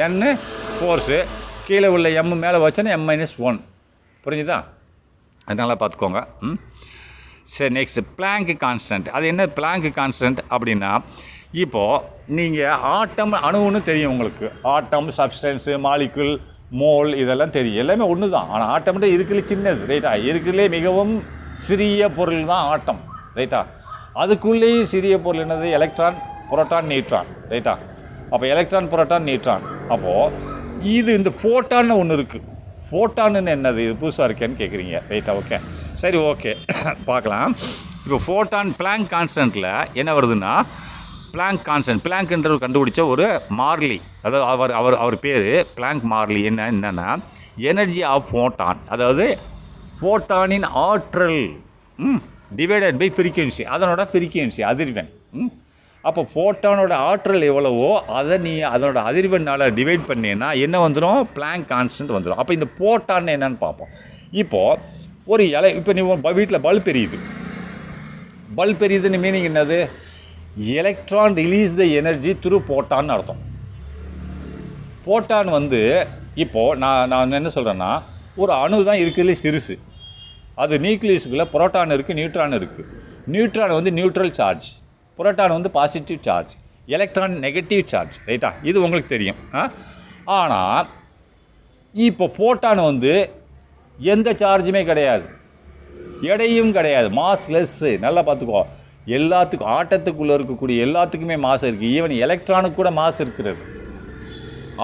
என் ஃபோர்ஸு, கீழே உள்ள எம் மேலே போச்சுன்னா M-1. புரிஞ்சுதா? அதனால் பார்த்துக்கோங்க. சரி, நெக்ஸ்ட் பிளாங்க் கான்ஸ்டன்ட். அது என்ன பிளாங்க் கான்ஸ்டன்ட் அப்படின்னா, இப்போது நீங்கள் ஆட்டம் அணுன்னு தெரியும் உங்களுக்கு. ஆட்டம், சப்ஸ்டன்ஸு, மாலிகுல், மோல் இதெல்லாம் தெரியும். எல்லாமே ஒன்று தான். ஆனால் ஆட்டம்ன்றது இருக்கிறதுலே சின்னது, ரைட்டா? இருக்கிறதுலே மிகவும் சிறிய பொருள் தான் ஆட்டம், ரைட்டா? அதுக்குள்ளேயும் சிறிய பொருள் என்னது? எலக்ட்ரான், புரோட்டான், நியூட்ரான், ரைட்டா? அப்போ எலக்ட்ரான், புரோட்டான், நியூட்ரான். அப்போது இது இந்த ஃபோட்டான்னு ஒன்று இருக்குது. ஃபோட்டான்னு என்னது? இது புதுசாக இருக்கேன்னு கேட்குறீங்க, ரைட்டா? ஓகே, சரி, ஓகே, பார்க்கலாம். இப்போ ஃபோட்டான் பிளாங்க் கான்ஸ்டன்ட்டில் என்ன வருதுன்னா, பிளாங்க் கான்ஸ்டன்ட், பிளாங்க்ன்றவர் கண்டுபிடிச்ச ஒரு மார்லி, அதாவது அவர் பேர் பிளாங்க் மார்லி. என்னென்னா எனர்ஜி ஆஃப் ஃபோட்டான், அதாவது ஃபோட்டானின் ஆற்றல் டிவைடட் பை ஃப்ரீக்வன்சி, அதனோட ஃப்ரீக்வன்சி அதிர்வெண். அப்போ ஃபோட்டானோட ஆற்றல் எவ்வளவோ அதை நீ அதனோட அதிர்வெண்ணால் டிவைட் பண்ணினா என்ன வந்துடும்? பிளாங்க் கான்ஸ்டன்ட் வந்துடும். அப்போ இந்த ஃபோட்டான் என்னன்னு பார்ப்போம். இப்போது ஒரு இப்போ நீ வீட்டில் பல்ப் எரியுது. பல்ப் எரியுதுன்னு மீனிங் என்னது? Electron release the energy through ஃபோட்டான்னு அர்த்தம். ஃபோட்டான் இப்போது நான் என்ன சொல்கிறேன்னா, ஒரு அணு தான் இருக்கிறதுலே சிறுசு. அது நியூக்ளியஸுக்குள்ளே புரோட்டான் இருக்குது, நியூட்ரான் இருக்குது. Neutron neutral charge, proton positive charge, electron negative charge, ரைட்டா? இது உங்களுக்கு தெரியும். ஆனால் இப்போ ஃபோட்டான் எந்த சார்ஜுமே கிடையாது, எடையும் கிடையாது, மாஸ்லெஸ்ஸு. நல்லா பார்த்துக்கோ. எல்லாத்துக்கும் ஆட்டத்துக்குள்ளே இருக்கக்கூடிய எல்லாத்துக்குமே மாஸ் இருக்குது. ஈவன் எலக்ட்ரானுக்கு கூட மாஸ் இருக்கிறது.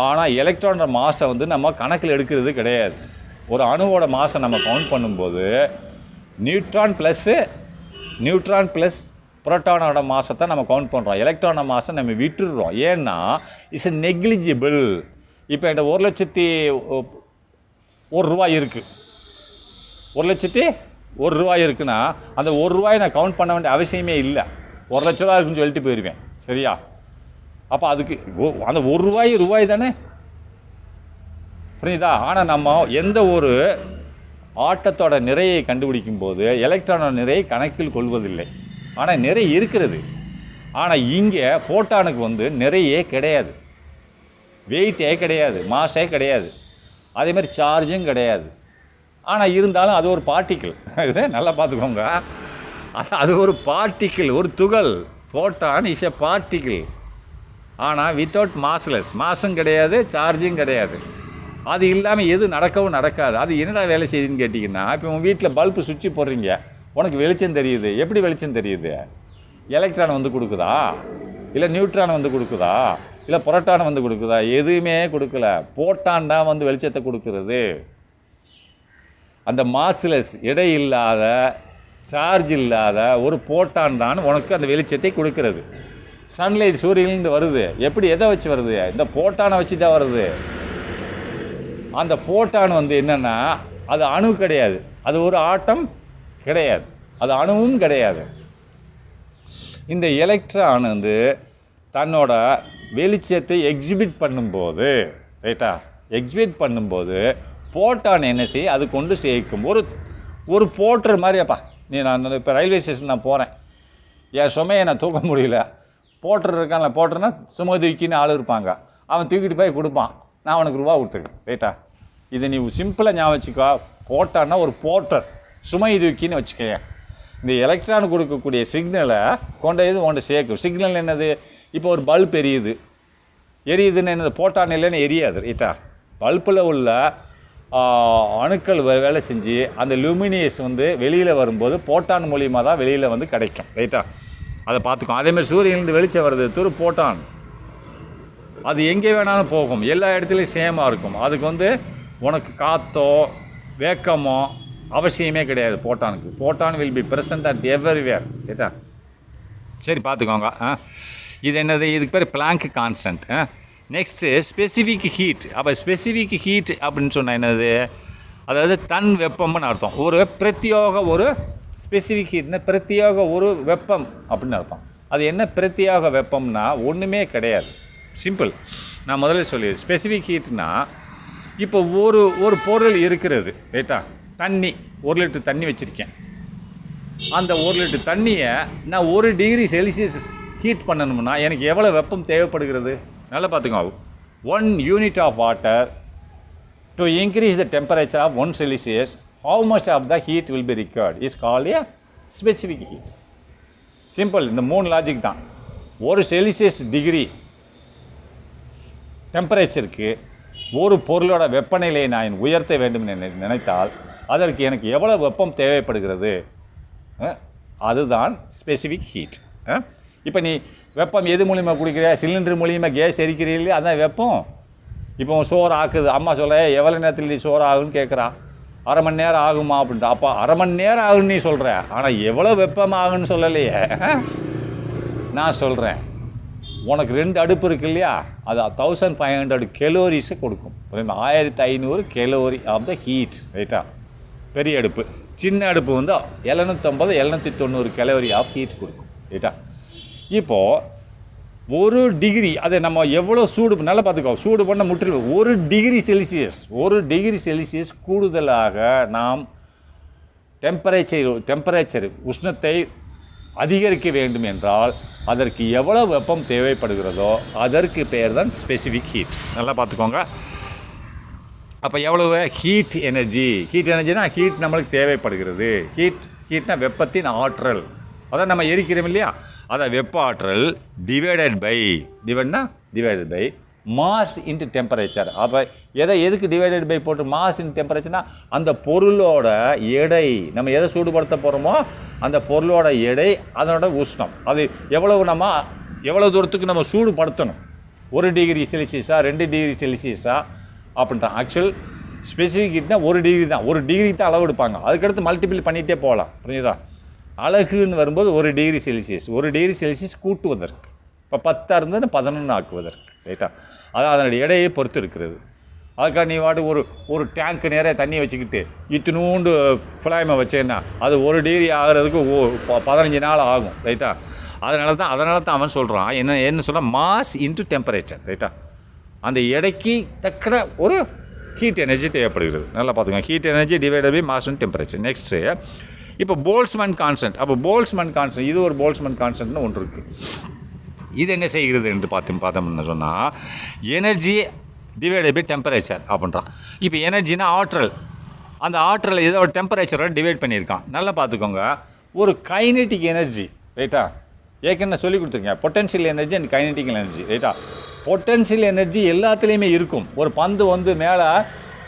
ஆனால் எலக்ட்ரானோட மாஸை நம்ம கணக்கில் எடுக்கிறது கிடையாது. ஒரு அணுவோட மாஸை நம்ம கவுண்ட் பண்ணும்போது நியூட்ரான் ப்ளஸ் புரோட்டானோட மாசத்தை நம்ம கவுண்ட் பண்ணுறோம். எலக்ட்ரானோட மாசை நம்ம விட்டுடுறோம். ஏன்னா இட்ஸ் நெக்லிஜிபிள். இப்போ என்கிட்ட 1,01,000 ரூபாய் இருக்குது. 1,01,000 இருக்குன்னா அந்த 1 ரூபாயை நான் கவுண்ட் பண்ண வேண்டிய அவசியமே இல்லை. 1,00,000 ரூபா இருக்குன்னு சொல்லிட்டு போயிடுவேன், சரியா? அப்போ அதுக்கு அந்த 1 ரூபாய் தானே, புரியுதா? ஆனால் நம்ம எந்த ஒரு ஆட்டத்தோட நிறையை கண்டுபிடிக்கும் போது எலக்ட்ரானோட நிறையை கணக்கில் கொள்வதில்லை. ஆனால் நிறை இருக்கிறது. ஆனால் இங்கே ஃபோட்டானுக்கு நிறையே கிடையாது, வெயிட்டே கிடையாது, மாஸே கிடையாது, அதேமாதிரி சார்ஜும் கிடையாது. ஆனால் இருந்தாலும் அது ஒரு பார்ட்டிக்கிள். இது நல்லா பார்த்துக்கோங்க. அது ஒரு பார்ட்டிக்கிள், ஒரு துகள். Photon is a particle. ஆனால் வித்தவுட் மாஸ்லெஸ், மாஸும் கிடையாது, சார்ஜும் கிடையாது. அது இல்லாமல் எது நடக்கவும் நடக்காது. அது என்னடா வேலை செய்யுதுன்னு கேட்டிங்கன்னா, இப்போ உங்கள் வீட்டில் பல்பு சுவிட்சு போடுறீங்க, உனக்கு வெளிச்சம் தெரியுது. எப்படி வெளிச்சம் தெரியுது? எலக்ட்ரான் கொடுக்குதா, இல்லை நியூட்ரான் கொடுக்குதா, இல்லை புரோட்டான் கொடுக்குதா? எதுவுமே கொடுக்கல. ஃபோட்டான் தான் வெளிச்சத்தை கொடுக்குறது. அந்த மாஸ்லெஸ், எடை இல்லாத, சார்ஜ் இல்லாத ஒரு ஃபோட்டான் தான் உனக்கு அந்த வெளிச்சத்தை கொடுக்கிறது. சன்லைட் சூரியன்லேருந்து வருது. எப்படி எதை வச்சு வருது? இந்த ஃபோட்டானை வச்சு தான் வருது. அந்த ஃபோட்டான் என்னென்னா அது அணு கிடையாது, அது ஒரு ஆட்டம் கிடையாது, அது அணுவும் கிடையாது. இந்த எலக்ட்ரான் தன்னோட வெளிச்சத்தை எக்ஸிபிட் பண்ணும்போது, ரைட்டா, எக்ஸிபிட் பண்ணும்போது ஃபோட்டான் என்ன செய்ய அது கொண்டு சேர்க்கும். ஒரு போட்டுற மாதிரி. அப்பா நான் இப்போ ரயில்வே ஸ்டேஷன் நான் போகிறேன், என் சுமையை நான் தூக்க முடியல, போட்டுரு இருக்கான்ல, போட்டுருன்னா சுமை தூக்கின்னு ஆள் இருப்பாங்க, அவன் தூக்கிட்டு போய் கொடுப்பான், நான் அவனுக்கு ரூபா கொடுத்துருக்கேன், ரைட்டா? இதை நீ சிம்பிளாக ஞாபகம் வச்சுக்கோ. போட்டான்னா ஒரு போர்ட்டர், சுமை தூக்கின்னு வச்சுக்கேன். இந்த எலக்ட்ரான் கொடுக்கக்கூடிய சிக்னலை கொண்டு சேர்க்கும். சிக்னல் என்னது? இப்போ ஒரு பல்ப் எரியுதுன்னு என்னது? போட்டான் இல்லைன்னு எரியாது, ரைட்டா? பல்பில் உள்ள அணுக்கள் வேலை செஞ்சு அந்த லூமினியஸ் வெளியில் வரும்போது போட்டான் மூலியமாக தான் வெளியில் கிடைக்கும், ரைட்டா? அதை பார்த்துக்கோ. அதேமாதிரி சூரியன்லேருந்து வெளிச்சம் வருது துரு போட்டான். அது எங்கே வேணாலும் போகும், எல்லா இடத்துலையும் சேமாக இருக்கும். அதுக்கு உனக்கு காற்றோ வேக்கமோ அவசியமே கிடையாது போட்டானுக்கு. போட்டான் will be present at everywhere, ரைட்டா? சரி, பார்த்துக்கோங்க. இது என்னது? இதுக்கு பேர் blank constant. Next specific heat. அப்போ ஸ்பெசிஃபிக் ஹீட் அப்படின்னு சொன்னால் என்னது? அதாவது தன் வெப்பம்னு அர்த்தம். ஒரு பிரத்யோக, ஒரு ஸ்பெசிஃபிக் ஹீட்னா பிரத்யோக ஒரு வெப்பம் அப்படின்னு அர்த்தம். அது என்ன பிரத்யேக வெப்பம்னா ஒன்றுமே கிடையாது. சிம்பிள். நான் முதல்ல சொல்லிடுறேன். ஸ்பெசிஃபிக் ஹீட்னா இப்போ ஒரு பொருள் இருக்கிறது ரைட்டா. தண்ணி 1 லிட்டர் தண்ணி வச்சுருக்கேன். அந்த 1 லிட்டர் தண்ணியை நான் 1 டிகிரி செல்சியஸ் ஹீட் பண்ணணும்னா எனக்கு எவ்வளோ வெப்பம் தேவைப்படுகிறது? நல்லா பார்த்துக்கோ. 1 unit of water to increase the temperature of 1 Celsius, how much of the heat will be required is called a specific heat. Simple. இந்த 3 லாஜிக் தான். 1 செல்சியஸ் டிகிரி டெம்பரேச்சருக்கு ஒரு பொருளோட வெப்பநிலையை நான் உயர்த்த வேண்டும் நினைத்தால் அதற்கு எனக்கு எவ்வளோ வெப்பம் தேவைப்படுகிறது, அதுதான் ஸ்பெசிஃபிக் ஹீட். இப்போ நீ வெப்பம் எது மூலியமாக குடிக்கிற? சிலிண்டர் மூலியமாக கேஸ் எரிக்கிறீங்களே, அதுதான் வெப்பம். இப்போ சோறு ஆக்குது, அம்மா சொல்ல எவ்வளோ நேரத்தில் நீ சோறு ஆகுன்னு கேட்குறா. 1/2 மணி நேரம் ஆகுமா அப்படின்ட்டு. அப்போ 1/2 மணி நேரம் ஆகுன்னு நீ சொல்கிற, ஆனால் எவ்வளோ வெப்பம் ஆகுன்னு சொல்லலையே. நான் சொல்கிறேன், உனக்கு 2 அடுப்பு இருக்கு இல்லையா, அது 1500 கெலோரிஸை கொடுக்கும். 1500 கெலோரி ஆஃப் த ஹீட் ரைட்டா. பெரிய அடுப்பு. சின்ன அடுப்பு வந்து 750 790 கெலோரி ஆஃப் ஹீட் கொடுக்கும் ரைட்டா. இப்போது 1 டிகிரி அதை நம்ம எவ்வளோ சூடு நல்லா பார்த்துக்கோ. சூடு பண்ண முற்றிலும் 1 டிகிரி செல்சியஸ் கூடுதலாக நாம் டெம்பரேச்சர் உஷ்ணத்தை அதிகரிக்க வேண்டும் என்றால் அதற்கு எவ்வளோ வெப்பம் தேவைப்படுகிறதோ அதற்கு பெயர் தான் ஸ்பெசிஃபிக் ஹீட். நல்லா பார்த்துக்கோங்க. அப்போ எவ்வளவு ஹீட் எனர்ஜினா ஹீட் நம்மளுக்கு தேவைப்படுகிறது. ஹீட்னா வெப்பத்தின் ஆற்றல். அதான் நம்ம எரிக்கிறோம் இல்லையா, அதை வெப்ப ஆற்றல் divided by mass into temperature. அப்போ எதுக்கு டிவைடட் பை போட்டு மாஸ் இன்ட்டு டெம்பரேச்சர்னா அந்த பொருளோட எடை, நம்ம எதை சூடுபடுத்த போகிறோமோ அந்த பொருளோட எடை, அதனோட உஷ்ணம், அது எவ்வளோ தூரத்துக்கு நம்ம சூடுபடுத்தணும். 1 டிகிரி செல்சியஸா 2 டிகிரி செல்சியஸா அப்படின்ட்டான். ஆக்சுவல் ஸ்பெசிஃபிக் ஹீட்னா 1 டிகிரி தான். 1 டிகிரி தான் அளவு எடுப்பாங்க. அதுக்கடுத்து மல்டிபிள் பண்ணிகிட்டே போகலாம். புரியுதா? அழகுன்னு வரும்போது 1 டிகிரி செல்சியஸ் கூட்டுவதற்கு, இப்போ 10 இருந்தது 11 ஆக்குவதற்கு ரைட்டா. அதான் அதனுடைய எடையை பொறுத்து இருக்கிறது. அதுக்காக நீ வாட்டு ஒரு டேங்க்கு நிறைய தண்ணி வச்சுக்கிட்டு இத்தினூண்டு ஃப்ளைமை வச்சேன்னா அது 1 டிகிரி ஆகிறதுக்கு 15 நாள் ஆகும் ரைட்டா. அதனால தான் அவன் சொல்கிறான் என்ன சொல்கிறான், மாஸ் இன்ட்டு டெம்பரேச்சர் ரைட்டா. அந்த எடைக்கு தக்கன ஒரு ஹீட் எனர்ஜி தேவைப்படுகிறது. நல்லா பார்த்துக்கோங்க. Heat energy divided by mass into temperature. Next இப்போ போல்ட்ஸ்மேன் கான்ஸ்டன்ட். அப்போ போல்ட்ஸ்மேன் கான்ஸ்டன்ட், இது ஒரு போல்ட்ஸ்மேன் கான்ஸ்டன்ட்னு ஒன்று இருக்குது. இது என்ன செய்கிறது என்று பார்த்தோம்னு சொன்னால் எனர்ஜி டிவைடட் பை டெம்பரேச்சர் அப்படின்றான். இப்போ எனர்ஜினா ஆற்றல். அந்த ஆற்றலை இதோட டெம்பரேச்சரோட டிவைட் பண்ணியிருக்கான். நல்லா பார்த்துக்கோங்க. ஒரு கைனெட்டிக் எனர்ஜி ரைட்டா. ஏற்கனவே சொல்லி கொடுத்துருக்கேன், potential energy and kinetic energy ரைட்டா. பொட்டன்ஷியல் எனர்ஜி எல்லாத்துலேயுமே இருக்கும். ஒரு பந்து வந்து மேலே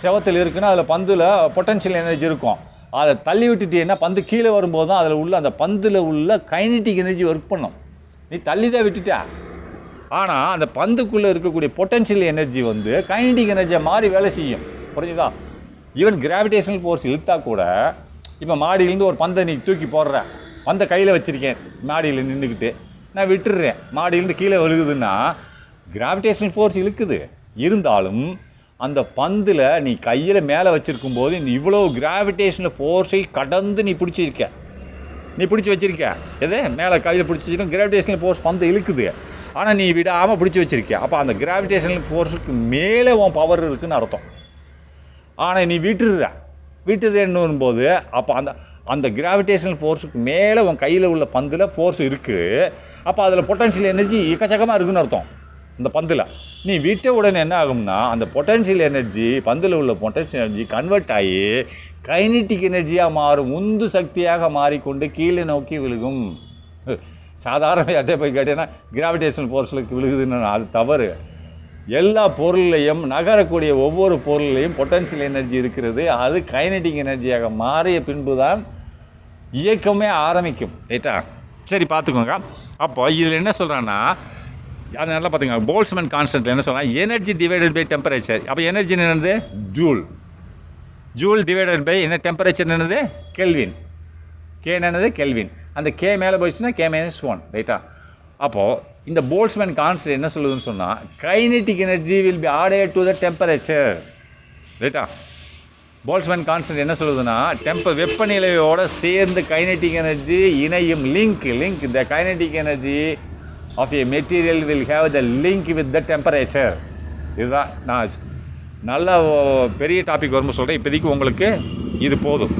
செவத்தில் இருக்குன்னா அதில் பந்தில் பொட்டன்ஷியல் எனர்ஜி இருக்கும். அதை தள்ளி விட்டுட்டீங்கன்னா பந்து கீழே வரும்போது தான் அதில் உள்ள அந்த பந்தில் உள்ள கைனெட்டிக் எனர்ஜி ஒர்க் பண்ணும். நீ தள்ளி தான் விட்டுட்ட, ஆனால் அந்த பந்துக்குள்ளே இருக்கக்கூடிய பொட்டன்ஷியல் எனர்ஜி வந்து கைனெட்டிக் எனர்ஜியை மாறி வேலை செய்யும். புரிஞ்சுதா? ஈவன் கிராவிடேஷனல் ஃபோர்ஸ் இழுத்தா கூட, இப்போ மாடியிலேருந்து ஒரு பந்தை நீ தூக்கி போடுறேன், பந்தை கையில் வச்சுருக்கேன், மாடியில் நின்றுக்கிட்டு நான் விட்டுடுறேன், மாடியிலேருந்து கீழே விழுகுதுன்னா கிராவிடேஷனல் ஃபோர்ஸ் இழுக்குது. இருந்தாலும் அந்த பந்தில் நீ கையில் மேலே வச்சுருக்கும் போது நீ இவ்வளோ கிராவிடேஷனல் ஃபோர்ஸை கடந்து நீ பிடிச்சி வச்சுருக்க. எது மேலே கையில் பிடிச்சி வச்சுருக்க, கிராவிடேஷனல் ஃபோர்ஸ் பந்து இழுக்குது, ஆனால் நீ விடாமல் பிடிச்சி வச்சுருக்க. அப்போ அந்த கிராவிடேஷனல் ஃபோர்ஸுக்கு மேலே உன் பவர் இருக்குதுன்னு அர்த்தம். ஆனால் நீ விட்டுறேன்னு போது அப்போ அந்த கிராவிடேஷனல் ஃபோர்ஸுக்கு மேலே உன் கையில் உள்ள பந்தில் ஃபோர்ஸ் இருக்குது. அப்போ அதில் பொட்டன்ஷியல் எனர்ஜி எக்கச்சக்கமாக இருக்குதுன்னு அர்த்தம். இந்த பந்தில் நீ விட்ட உடனே என்ன ஆகும்னா அந்த பொட்டன்ஷியல் எனர்ஜி, பந்தில் உள்ள பொட்டன்ஷியல் எனர்ஜி கன்வெர்ட் ஆகி கைனெட்டிக் எனர்ஜியாக மாறும், உந்து சக்தியாக மாறிக்கொண்டு கீழே நோக்கி விழுகும். சாதாரண யார்கிட்ட போய் கேட்டேன்னா கிராவிடேஷனல் ஃபோர்ஸில் விழுகுதுன்னு, அது தவறு. எல்லா பொருளையும், நகரக்கூடிய ஒவ்வொரு பொருளையும் பொட்டன்ஷியல் எனர்ஜி இருக்கிறது. அது கைனெட்டிக் எனர்ஜியாக மாறிய பின்பு தான் இயக்கமே ஆரம்பிக்கும் ரைட்டா. சரி பார்த்துக்கோங்க. அப்போ இதில் என்ன சொல்கிறான்னா, அது நல்லா பார்த்துங்க. போல்ட்ஸ்மேன் கான்ஸ்டன்ட் என்ன சொல்கிறான், எனர்ஜி டிவைடட் பை டெம்பரேச்சர். அப்போ எனர்ஜி என்னது, ஜூல் டிவைடட் பை என்ன, டெம்பரேச்சர் என்னது, கெல்வின். கே என்னது, கெல்வின். அந்த கே மேலே போயிடுச்சுன்னா K-1 ரைட்டா. அப்போது இந்த போல்ட்ஸ்மேன் கான்ஸ்டன்ட் என்ன சொல்லுதுன்னு சொன்னால் kinetic energy will be added to the temperature ரைட்டா. போல்ட்ஸ்மேன் கான்ஸ்டன்ட் என்ன சொல்லுதுன்னா வெப்பநிலையோட சேர்ந்து கைனெட்டிக் எனர்ஜி இணையும் link the kinetic energy of a material will have the link with the temperature. இதுதான் நான் நல்ல பெரிய டாபிக் வரும்போது சொல்கிறேன். இப்போதைக்கு உங்களுக்கு இது போதும்.